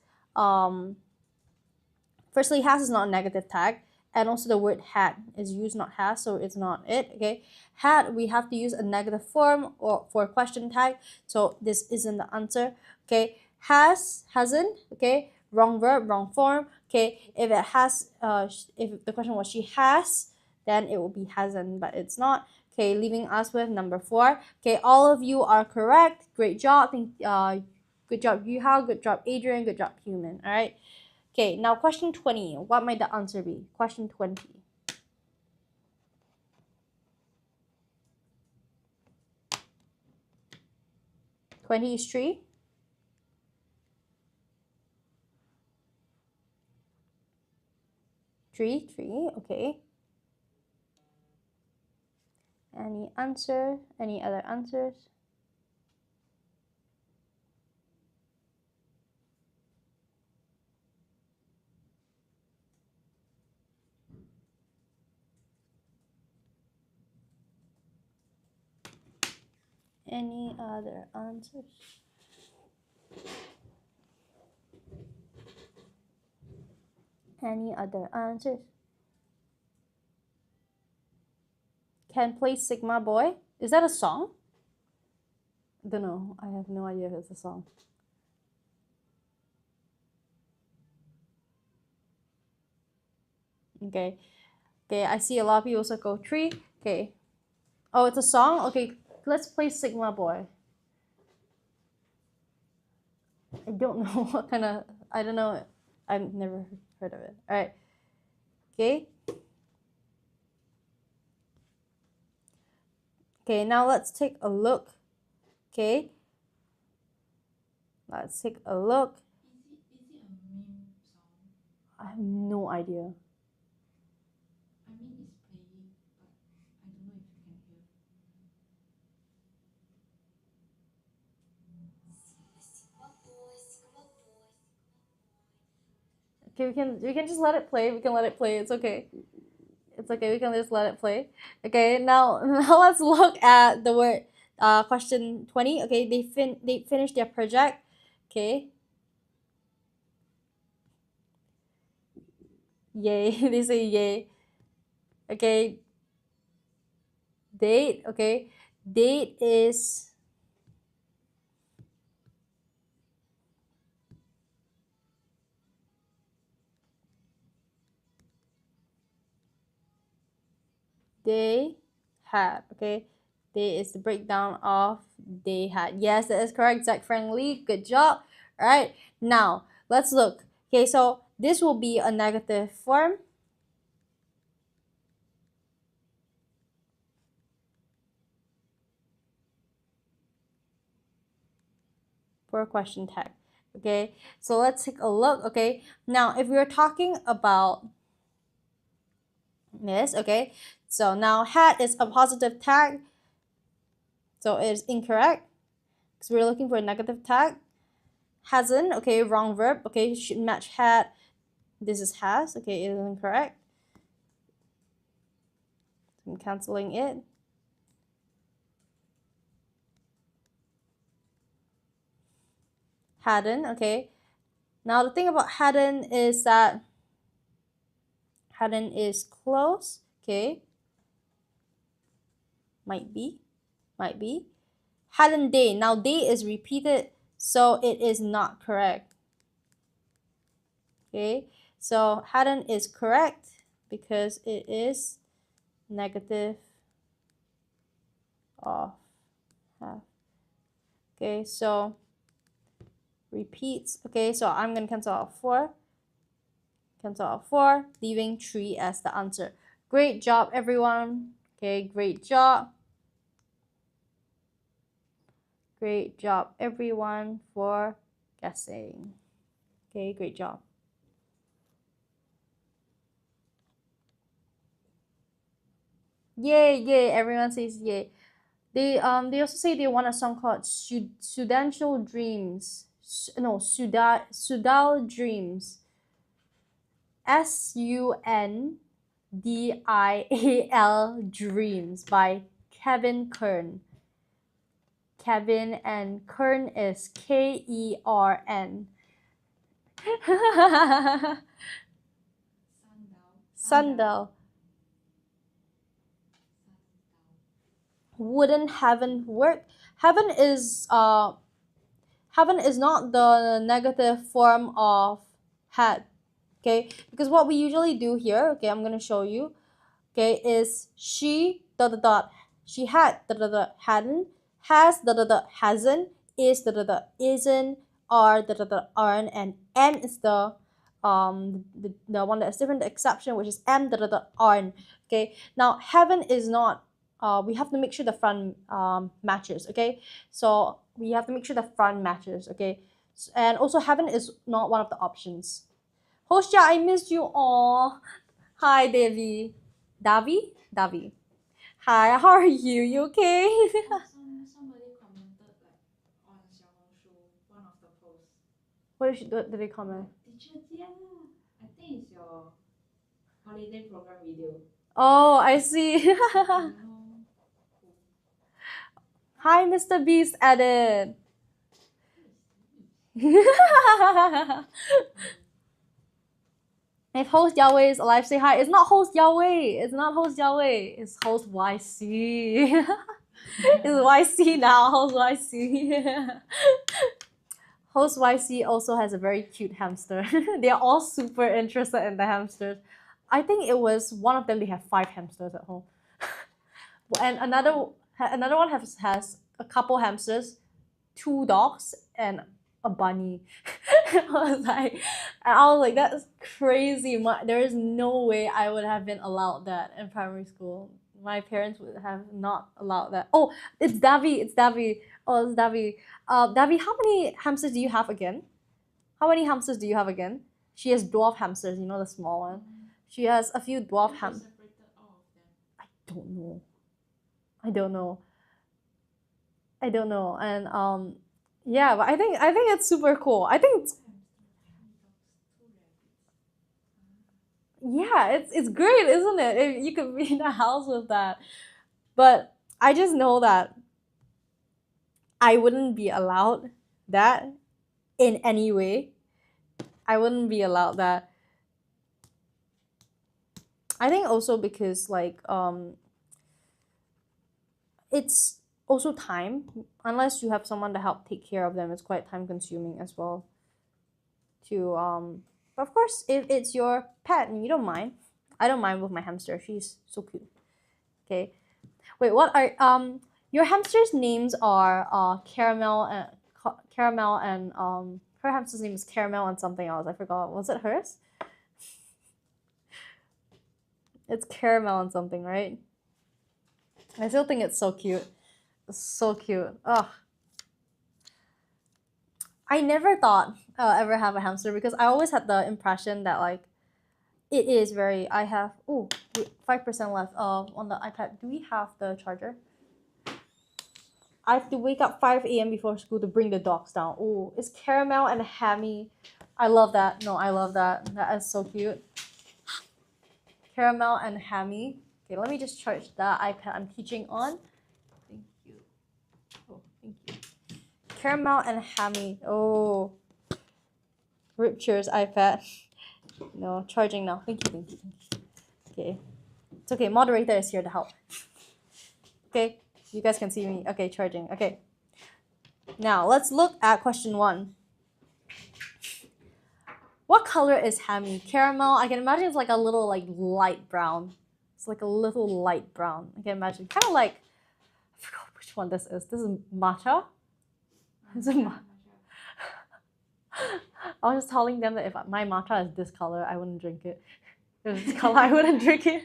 firstly, has is not a negative tag, and also the word had is used, not has, so it's not it, okay? Had, we have to use a negative form or for a question tag, so this isn't the answer, okay? Has, hasn't, okay? Wrong verb, wrong form, okay? If it has, if the question was she has, then it will be hasn't, but it's not. Okay, leaving us with number 4. Okay, all of you are correct. Great job. Good job, Yuhao. Good job, Adrian. Good job, Human. All right. Okay, now question 20. What might the answer be? Question 20. Twenty is 3. 3, 3. Okay. Any answer? Any other answers? Any other answers? Any other answers? Can play Sigma Boy. Is that a song? Don't know. I have no idea if it's a song. Okay. Okay, I see a lot of people circle 3. Okay. Oh, it's a song? Okay, let's play Sigma Boy. I don't know what kind of, I don't know. I've never heard of it. All right. Okay. Okay, now let's take a look. Okay. Let's take a look. Is it a meme song? I have no idea. I mean, it's playing, but I don't know if you can hear. Okay, we can just let it play. We can let it play. It's okay. It's okay. We can just let it play. Okay, now let's look at the word question 20. Okay, they finished their project. Okay. Yay. They say yay. Okay. Date. Okay. Date is they had. Okay. They is the breakdown of they had. Yes, that is correct. Zach Friendly. Good job. All right. Now let's look. Okay, so this will be a negative form. For a question tag. Okay, so let's take a look. Okay, now if we're talking about this, okay, so now had is a positive tag, so it is incorrect because we're looking for a negative tag. Hasn't, okay, wrong verb. Okay, should match had. This is has. Okay, it is incorrect. I'm canceling it. Hadn't. Okay, now the thing about hadn't is that hadn't is close. Okay, might be. hadn't they. Now they is repeated, so it is not correct. Okay, so hadn't is correct because it is negative of have. Okay, so repeats. Okay, so I'm gonna cancel out 4. Cancel out 4, leaving 3 as the answer. Great job, everyone. Okay, great job. Great job, everyone, for guessing. Okay, great job. Yay, yay, everyone says yay. They also say they want a song called Sudal Dreams. No, Sudal Dreams. Sundial Dreams by Kevin Kern. Kevin and Kern is Kern. Sandal. Wouldn't heaven work? Heaven is not the negative form of had. Okay, because what we usually do here, okay, I'm gonna show you, okay, is she dot dot dot, she had dot dot dot, hadn't, has dot dot dot, hasn't, is dot dot dot, isn't, are dot dot dot, aren't, and n is the one that's different, the exception, which is m dot dot dot, aren't. Okay, now heaven is not, we have to make sure the front matches. Okay, so we have to make sure the front matches. Okay, and also heaven is not one of the options. Hostia, I missed you all. Hi, Devi. Davi. Hi, how are you? You okay? Somebody commented like on Xiaohongshu, one of the posts. What did they comment? Teacher Jia, I think it's your holiday program video. Oh, I see. I don't know who. Hi, Mr. Beast added. If host Yahweh is alive, say hi. It's not host Yahweh. It's not host Yahweh. It's host YC. It's YC now. Host YC. Host YC also has a very cute hamster. They are all super interested in the hamsters. I think it was one of them. They have 5 hamsters at home, and another one has a couple hamsters, 2 dogs, and a bunny. I was like, that's crazy. There is no way I would have been allowed that in primary school. My parents would have not allowed that. Oh, it's Davi. Oh, it's Davi. Davi, how many hamsters do you have again? How many hamsters do you have again? She has dwarf hamsters, you know, the small one. She has a few dwarf hamsters. Separated all of them. I don't know. And yeah, but I think it's super cool. I think it's, yeah, it's great, isn't it? If you could be in a house with that. But I just know that I wouldn't be allowed that in any way. I wouldn't be allowed that. I think also because like it's also time. Unless you have someone to help take care of them, it's quite time consuming as well. But of course, if it's your pet and you don't mind, I don't mind with my hamster. She's so cute. Okay, wait, what are your hamsters' names are Caramel and her hamster's name is Caramel and something else. I forgot. Was it hers? It's Caramel and something, right? I still think it's so cute. It's so cute. Ugh. I never thought I'll ever have a hamster because I always had the impression that like it is very. I have 5% left on the iPad. Do we have the charger? I have to wake up 5 a.m. before school to bring the dogs down. Oh, it's Caramel and Hammy. I love that. No, I love that. That is so cute. Caramel and Hammy. Okay, let me just charge the iPad I'm teaching on. Thank you. Oh, thank you. Caramel and Hammy. Oh. Rupture's iPad. No, charging now. Thank you. Okay. It's okay. Moderator is here to help. Okay. You guys can see me. Okay, charging. Okay. Now let's look at question 1. What color is Hammy? Caramel. I can imagine it's like a little like light brown. It's like a little light brown. I can imagine. Kind of like, I forgot which one this is. This is matcha. Is it I was just telling them that if my matcha is this color, I wouldn't drink it. If it's this color, I wouldn't drink it.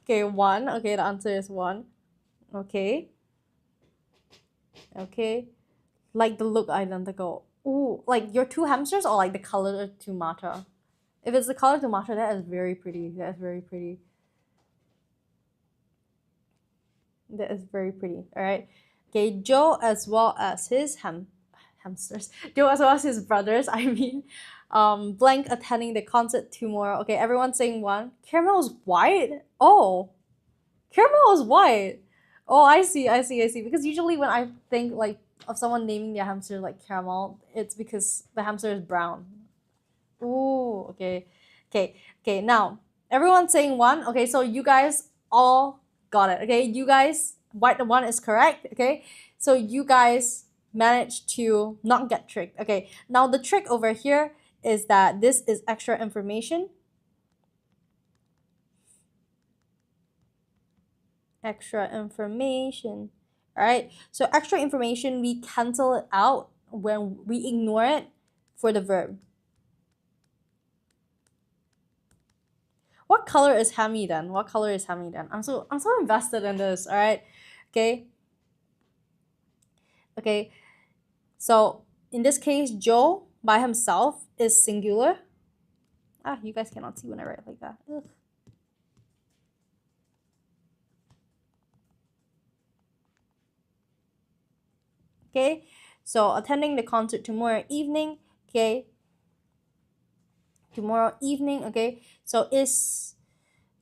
Okay, 1. Okay, the answer is 1. Okay. Okay. Like the look identical. Ooh, like your 2 hamsters or like the color to matcha? If it's the color to matcha, that is very pretty. That is very pretty. That is very pretty. All right. Okay, Joe as well as his hamsters. Joe as well as his brothers. I mean, blank attending the concert tomorrow. Okay, everyone's saying 1. Caramel is white. Oh, caramel is white. Oh, I see. Because usually when I think like of someone naming their hamster like caramel, it's because the hamster is brown. Ooh, okay. Now, everyone's saying 1. Okay, so you guys all got it. Okay, you guys, white 1 is correct. Okay, so you guys managed to not get tricked. Okay, now the trick over here is that this is extra information. Extra information. All right, so extra information, we cancel it out when we ignore it for the verb. What color is Hammy then? What color is Hammy then? I'm so invested in this. All right, okay. Okay, so in this case, Joe by himself is singular. Ah, you guys cannot see when I write like that. Ugh. Okay, so attending the concert tomorrow evening. Okay, tomorrow evening. Okay, so is,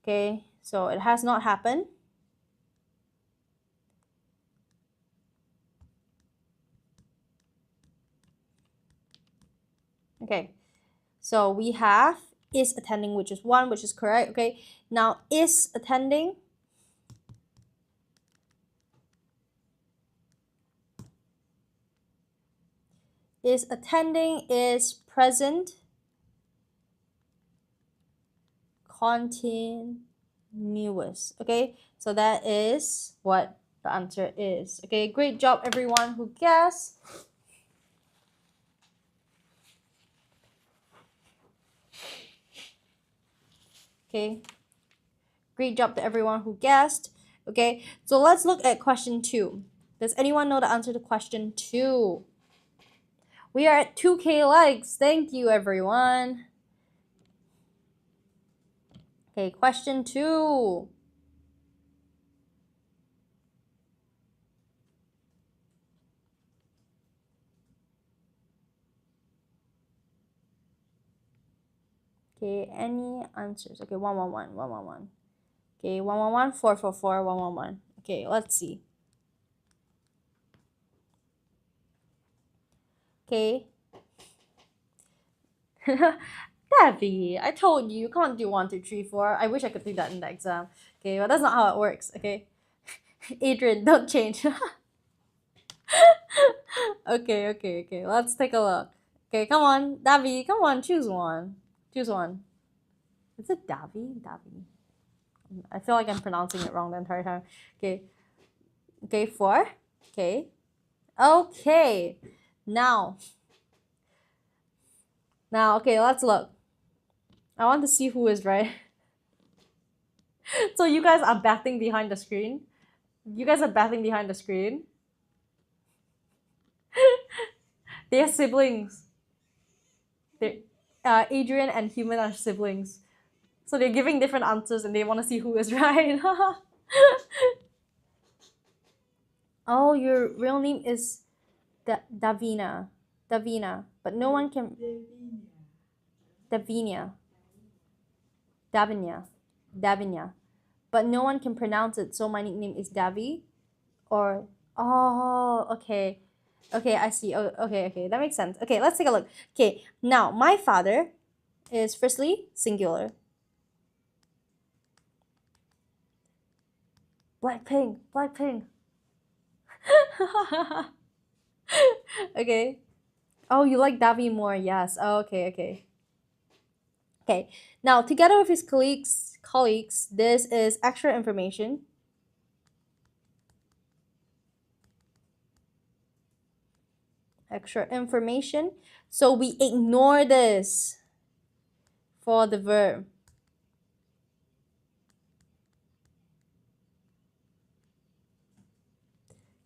okay, so it has not happened. Okay, so we have is attending, which is 1, which is correct. Okay, now is attending. Is attending is present continuous. Okay, so that is what the answer is. Okay, great job everyone who guessed. Okay, great job to everyone who guessed. Okay, so let's look at question 2. Does anyone know the answer to question 2? We are at 2K likes. Thank you, everyone. Okay, question 2. Okay, any answers? Okay, 111, 111. Okay, 111, 444, 111. Okay, let's see. Okay. Debbie, I told you can't do 1, 2, 3, 4. I wish I could do that in the exam. Okay, but that's not how it works. Okay. Adrian, don't change. Okay. Let's take a look. Okay, come on, Davi, come on, choose one. Choose one. Is it Davi? Davi. I feel like I'm pronouncing it wrong the entire time. Okay. Okay, 4. Okay. Okay. Now, okay, let's look. I want to see who is right. So you guys are batting behind the screen. You guys are batting behind the screen. They are siblings. Adrian and Human are siblings. So they're giving different answers and they want to see who is right. Oh, your real name is Davina. Davina. But no one can... Davinia. Davinia. But no one can pronounce it, so my nickname is Davi. Or... Oh, okay. Okay, I see. Oh, okay. That makes sense. Okay, let's take a look. Okay, now my father is firstly singular. Blackpink. Okay. Oh, you like Davi more? Yes. Oh, okay, okay. Okay. Now, together with his colleagues, this is extra information. Extra information. So we ignore this for the verb.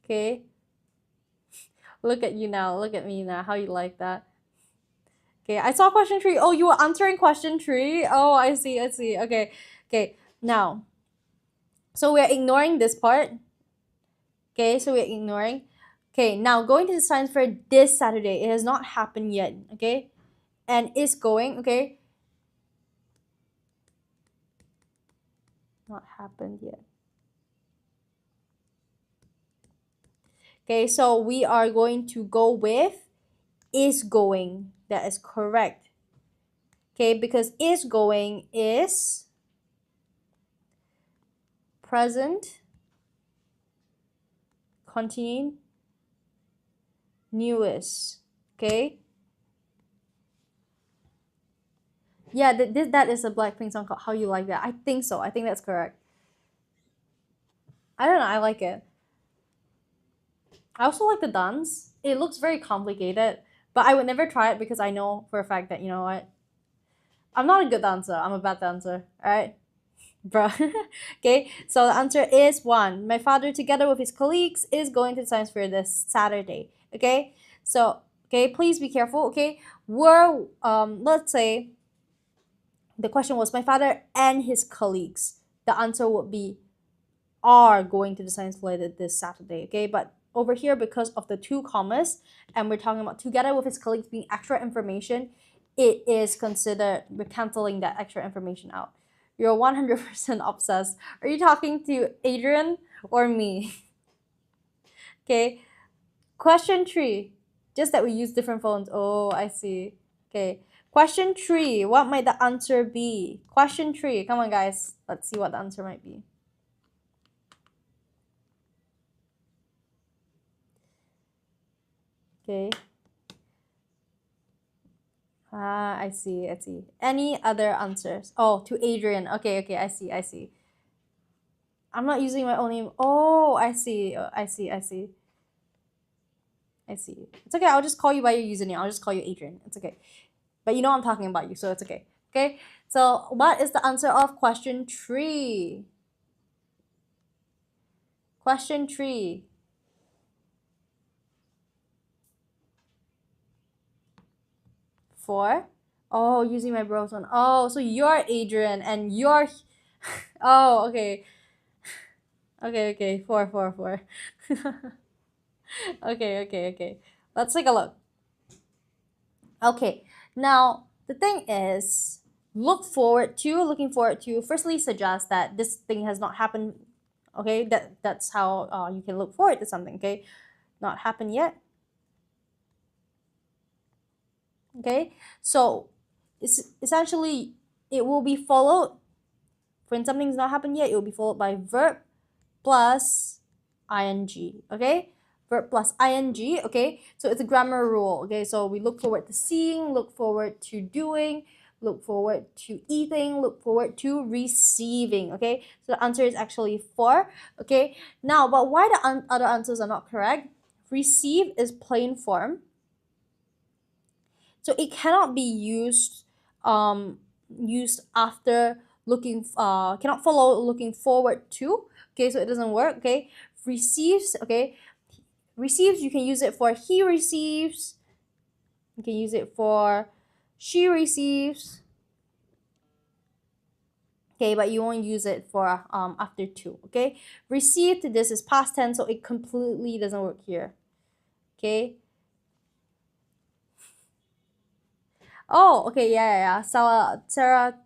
Okay. Look at you now. Look at me now. How you like that? Okay, I saw question 3. Oh, you were answering question 3? Oh, I see, I see. Okay, okay. Now, so we're ignoring this part. Okay, so we're ignoring. Okay, now going to the science fair this Saturday. It has not happened yet. Okay, and is going. Okay, not happened yet. Okay, so we are going to go with is going. That is correct. Okay, because is going is present continuing newest. Okay. Yeah, that is a Blackpink song called How You Like That. I think so. I think that's correct. I don't know. I like it. I also like the dance. It looks very complicated, but I would never try it because I know for a fact that, you know what? I'm not a good dancer. I'm a bad dancer. All right? Bruh. Okay, so the answer is 1. My father, together with his colleagues, is going to the science fair this Saturday. Okay, so okay, please be careful. Okay, let's say the question was my father and his colleagues. The answer would be are going to the science fair this Saturday. Okay, but over here, because of the 2 commas, and we're talking about together with his colleagues being extra information, it is considered we're canceling that extra information out. You're 100% obsessed. Are you talking to Adrian or me? Okay. Question 3. Just that we use different phones. Oh, I see. Okay. Question 3. What might the answer be? Question 3. Come on, guys. Let's see what the answer might be. Okay. Ah, I see, I see. Any other answers? Oh, to Adrian. Okay, okay, I see, I see. I'm not using my own name. Oh, I see, I see, I see. I see. It's okay, I'll just call you by your username. I'll just call you Adrian. It's okay. But you know I'm talking about you, so it's okay. Okay, so what is the answer of question 3? Question 3. 4? Oh, using my bros one. Oh, so you're Adrian and you're. Oh, okay. Okay, okay. 4, 4, 4. Okay, okay, okay. Let's take a look. Okay, now the thing is, looking forward to, firstly suggest that this thing has not happened. Okay, that's how you can look forward to something. Okay, not happened yet. Okay, so it's essentially it will be followed when something's not happened yet. It will be followed by verb plus ing. Okay, verb plus ing. Okay, so it's a grammar rule. Okay, so we look forward to seeing, look forward to doing, look forward to eating, look forward to receiving. Okay, so the answer is actually 4. Okay, now but why the other answers are not correct? Receive is plain form, so it cannot be used after cannot follow looking forward to. Okay, so it doesn't work. Okay, receives. Okay, receives, you can use it for he receives, you can use it for she receives. Okay, but you won't use it for after to. Okay, received, this is past tense, so it completely doesn't work here. Okay. Oh, okay, yeah. Sarah,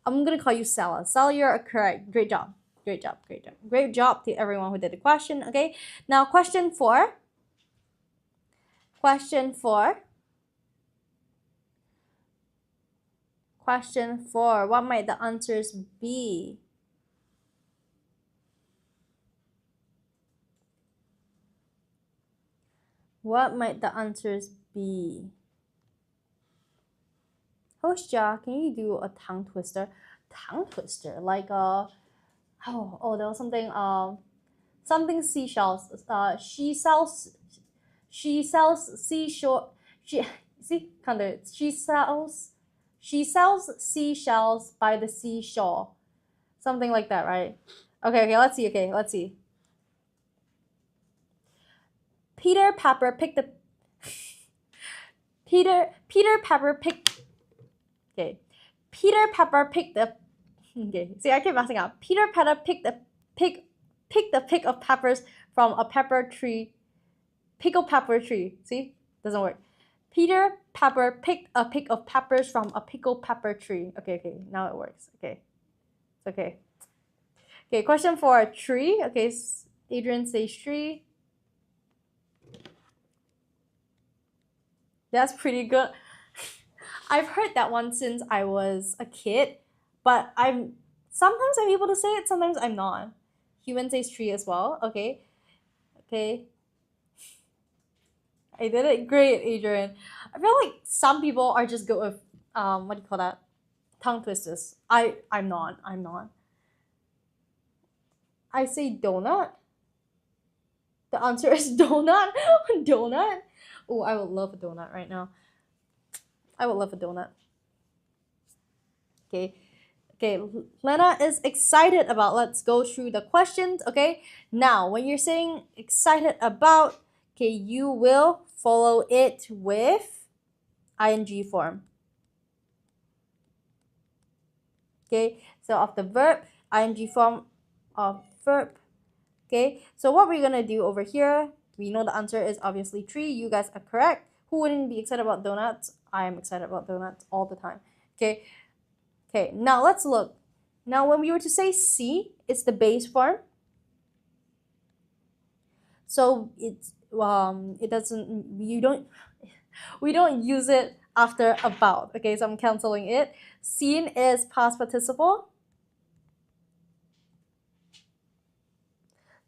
I'm gonna call you Sella. Sella, you're correct. Great job. Great job. Great job. Great job to everyone who did the question. Okay. Now question 4. Question 4. Question 4. What might the answers be? What might the answers be? Hostja, can you do a tongue twister? Tongue twister, like there was something seashells. She sells seashore. She sells seashells by the seashore. Something like that, right? Okay, let's see. Okay, let's see. Peter Pepper picked the Peter Pepper picked. Okay, Peter Pepper picked the. Okay, see, I keep messing up. Peter Pepper picked the pick of peppers from a pepper tree. Pickled pepper tree. See, doesn't work. Peter Pepper picked a pick of peppers from a pickled pepper tree. Okay, now it works. Okay, it's okay. Okay, question 4. Tree. Okay, Adrian says tree. That's pretty good. I've heard that one since I was a kid, but sometimes I'm able to say it, sometimes I'm not. Human says tree as well. Okay. I did it great, Adrian. I feel like some people are just good with what do you call that? Tongue twisters. I'm not. I say donut. The answer is donut. Donut. Oh, I would love a donut right now. I would love a donut. Okay. Lena is excited about. Let's go through the questions. Okay. Now, when you're saying excited about, okay, you will follow it with ing form. Okay. So of the verb, ing form of verb. Okay. So what we're gonna do over here, we know the answer is obviously tree. You guys are correct. Who wouldn't be excited about donuts? I am excited about donuts all the time. Okay. Now let's look. Now when we were to say see, it's the base form. So it doesn't, we don't use it after about. Okay, so I'm canceling it. Seen is past participle.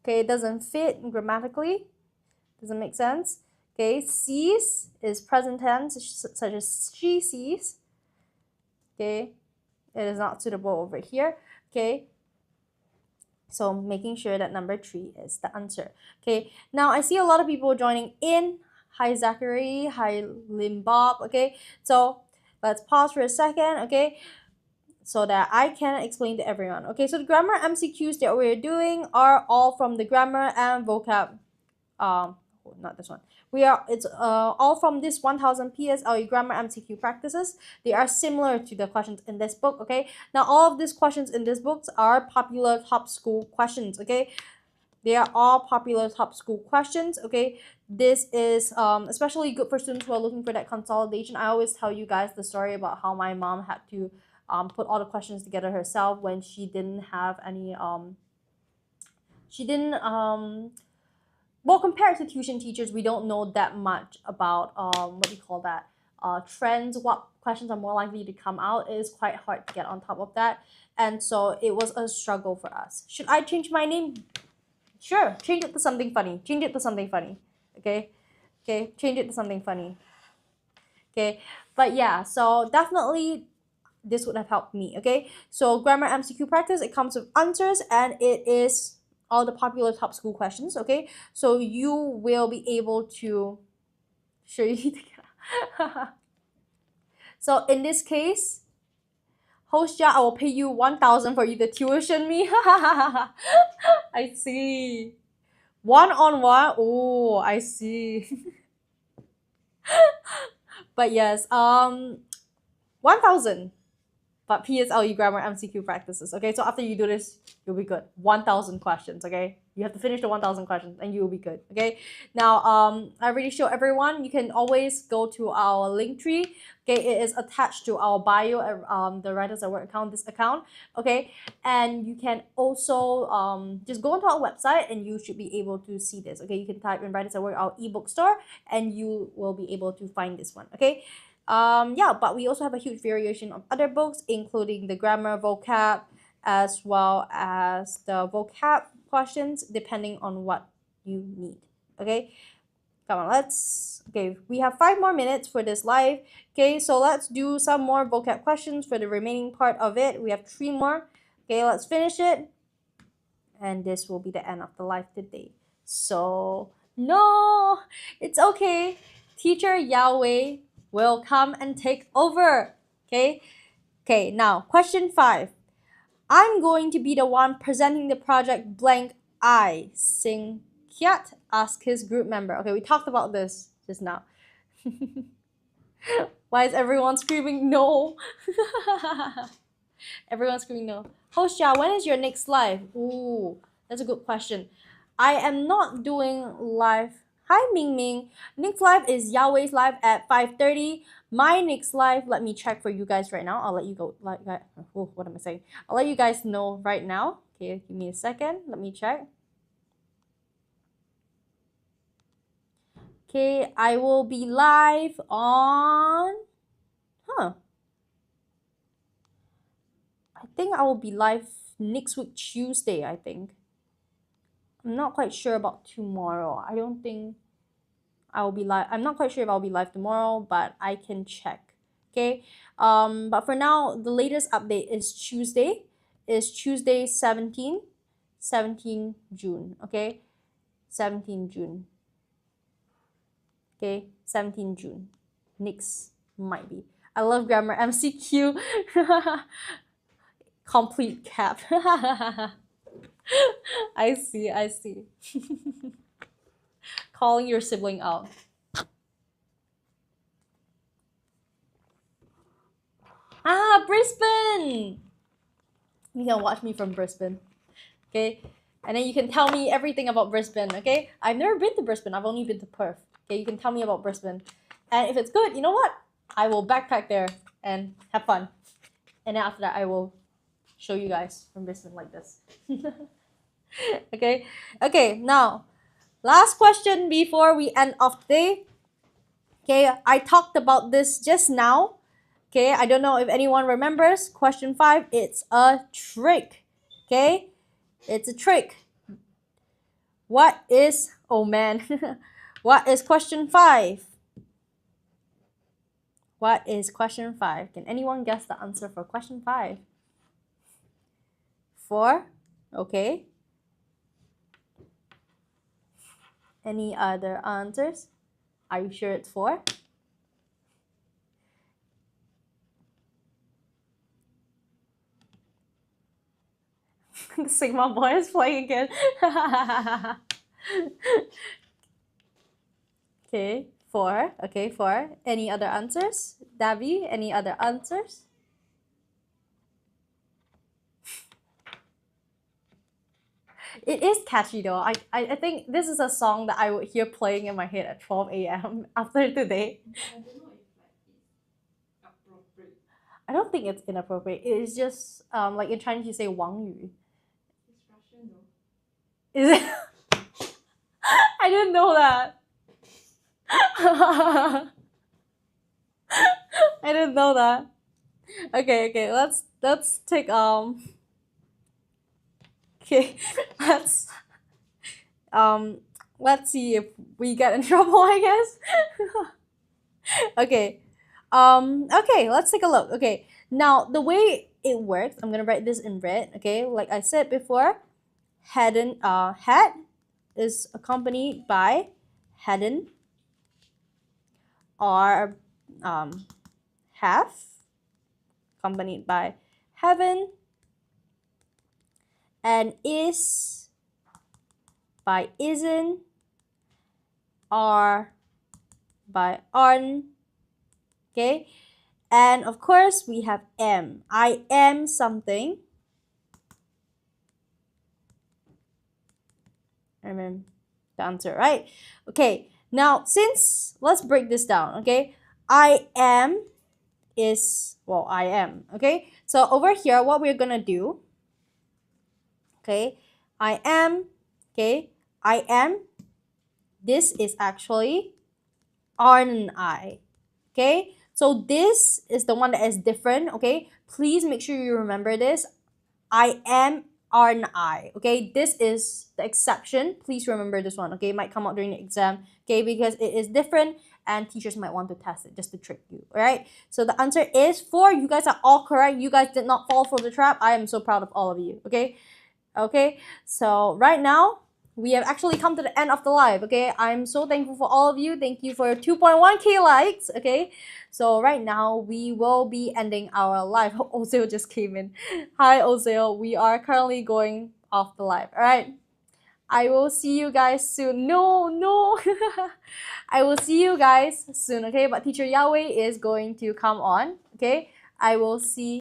Okay, it doesn't fit grammatically. Doesn't make sense. Okay, sees is present tense, such as she sees. Okay, it is not suitable over here. Okay, so making sure that number 3 is the answer. Okay, now I see a lot of people joining in. Hi Zachary, hi Limbob. Okay, so let's pause for a second. Okay, so that I can explain to everyone. Okay, so the grammar MCQs that we're doing are all from the grammar and vocab. Not this one. It's all from this 1000 PSLE grammar MCQ practices. They are similar to the questions in this book. Okay, now all of these questions in this books are popular top school questions. Okay, they are all popular top school questions. Okay, this is especially good for students who are looking for that consolidation. I always tell you guys the story about how my mom had to put all the questions together herself when she didn't have any well, compared to tuition teachers, we don't know that much about what do you call that, trends, what questions are more likely to come out. It is quite hard to get on top of that, and so it was a struggle for us. Should I change my name? Sure, change it to something funny. Okay, change it to something funny. Okay, but yeah, so definitely this would have helped me. Okay, so grammar MCQ practice, it comes with answers, and it is all the popular top school questions. Okay, so you will be able to show you. So in this case, Hostja, I will pay you 1,000 for you to tuition me. I see. One-on-one. Oh, I see. But yes, 1,000. But PSLE grammar MCQ practices. Okay, so after you do this, you'll be good. 1,000 questions. Okay, you have to finish the 1,000 questions, and you will be good. Okay. Now, I already showed everyone. You can always go to our link tree. Okay, it is attached to our bio. The Writers at Work account. This account. Okay, and you can also just go onto our website, and you should be able to see this. Okay, you can type in Writers at Work, our ebook store, and you will be able to find this one. Okay. Yeah, but we also have a huge variation of other books, including the grammar, vocab, as well as the vocab questions, depending on what you need. Okay, Come on, okay, we have 5 more minutes for this live. Okay, so let's do some more vocab questions for the remaining part of it. We have 3 more. Okay, let's finish it. And this will be the end of the live today. So, no, it's okay. Teacher Yahweh will come and take over. Okay, now question 5. I'm going to be the one presenting the project blank I, Sing Kiat asked his group member. Okay, we talked about this just now. Why is everyone screaming no? Everyone's screaming no. Host Jia, when is your next live? Ooh, that's a good question. I am not doing live. Hi Ming Ming. Next live is Yahweh's live at 5:30. My next live, let me check for you guys right now. I'll let you go. What am I saying? I'll let you guys know right now. Okay, give me a second. Let me check. Okay, I will be live on. I think I will be live next week Tuesday, I think. I'm not quite sure about tomorrow. I don't think I will be live. I'm not quite sure if I'll be live tomorrow, but I can check. Okay. But for now, the latest update is Tuesday. Is Tuesday 17 June. Okay. 17 June. Okay. 17 June. Next might be. I love grammar MCQ. Complete cap. I see. Calling your sibling out. Brisbane! You can watch me from Brisbane. Okay? And then you can tell me everything about Brisbane, okay? I've never been to Brisbane. I've only been to Perth. Okay, you can tell me about Brisbane. And if it's good, you know what? I will backpack there and have fun. And then after that, I will show you guys from Brisbane like this. Okay, now, last question before we end off today. Okay, I talked about this just now. Okay, I don't know if anyone remembers. Question 5, it's a trick. Okay, it's a trick. What is, oh man, what is question 5? What is question 5? Can anyone guess the answer for question 5? 4? Okay. Any other answers? Are you sure it's 4? The Sigma boy is playing again. Okay, 4. Okay, 4. Any other answers? Davi, any other answers? It is catchy though. I think this is a song that I would hear playing in my head at 12 a.m. after today. I don't know if like it's appropriate. I don't think it's inappropriate. It is just like in Chinese you say Wang Yu. It's Russian though. Is it? I didn't know that. I didn't know that. Okay, let's take okay, let's see if we get in trouble, I guess. Okay. Okay, let's take a look. Okay, now the way it works, I'm gonna write this in red. Okay, like I said before, had is accompanied by hadn't or have accompanied by haven't and is by isn't are by aren't. Okay, and of course we have am. I am something. And then the answer, right? Okay, now since, let's break this down. Okay, I am is, well, I am. Okay, so over here what we're gonna do, okay, I am, okay, I am, this is actually aren't I. Okay, so this is the one that is different. Okay, please make sure you remember this. I am R and I. Okay, this is the exception. Please remember this one. Okay, it might come out during the exam. Okay, because it is different and teachers might want to test it just to trick you. All right. So the answer is 4. You guys are all correct. You guys did not fall for the trap. I am so proud of all of you. Okay. Okay. So right now we have actually come to the end of the live. Okay, I'm so thankful for all of you. Thank you for 2.1k likes. Okay, so right now we will be ending our live. Ozil just came in. Hi Ozil, we are currently going off the live. All right, I will see you guys soon. No. I will see you guys soon. Okay, but teacher Yahweh is going to come on. Okay, I will see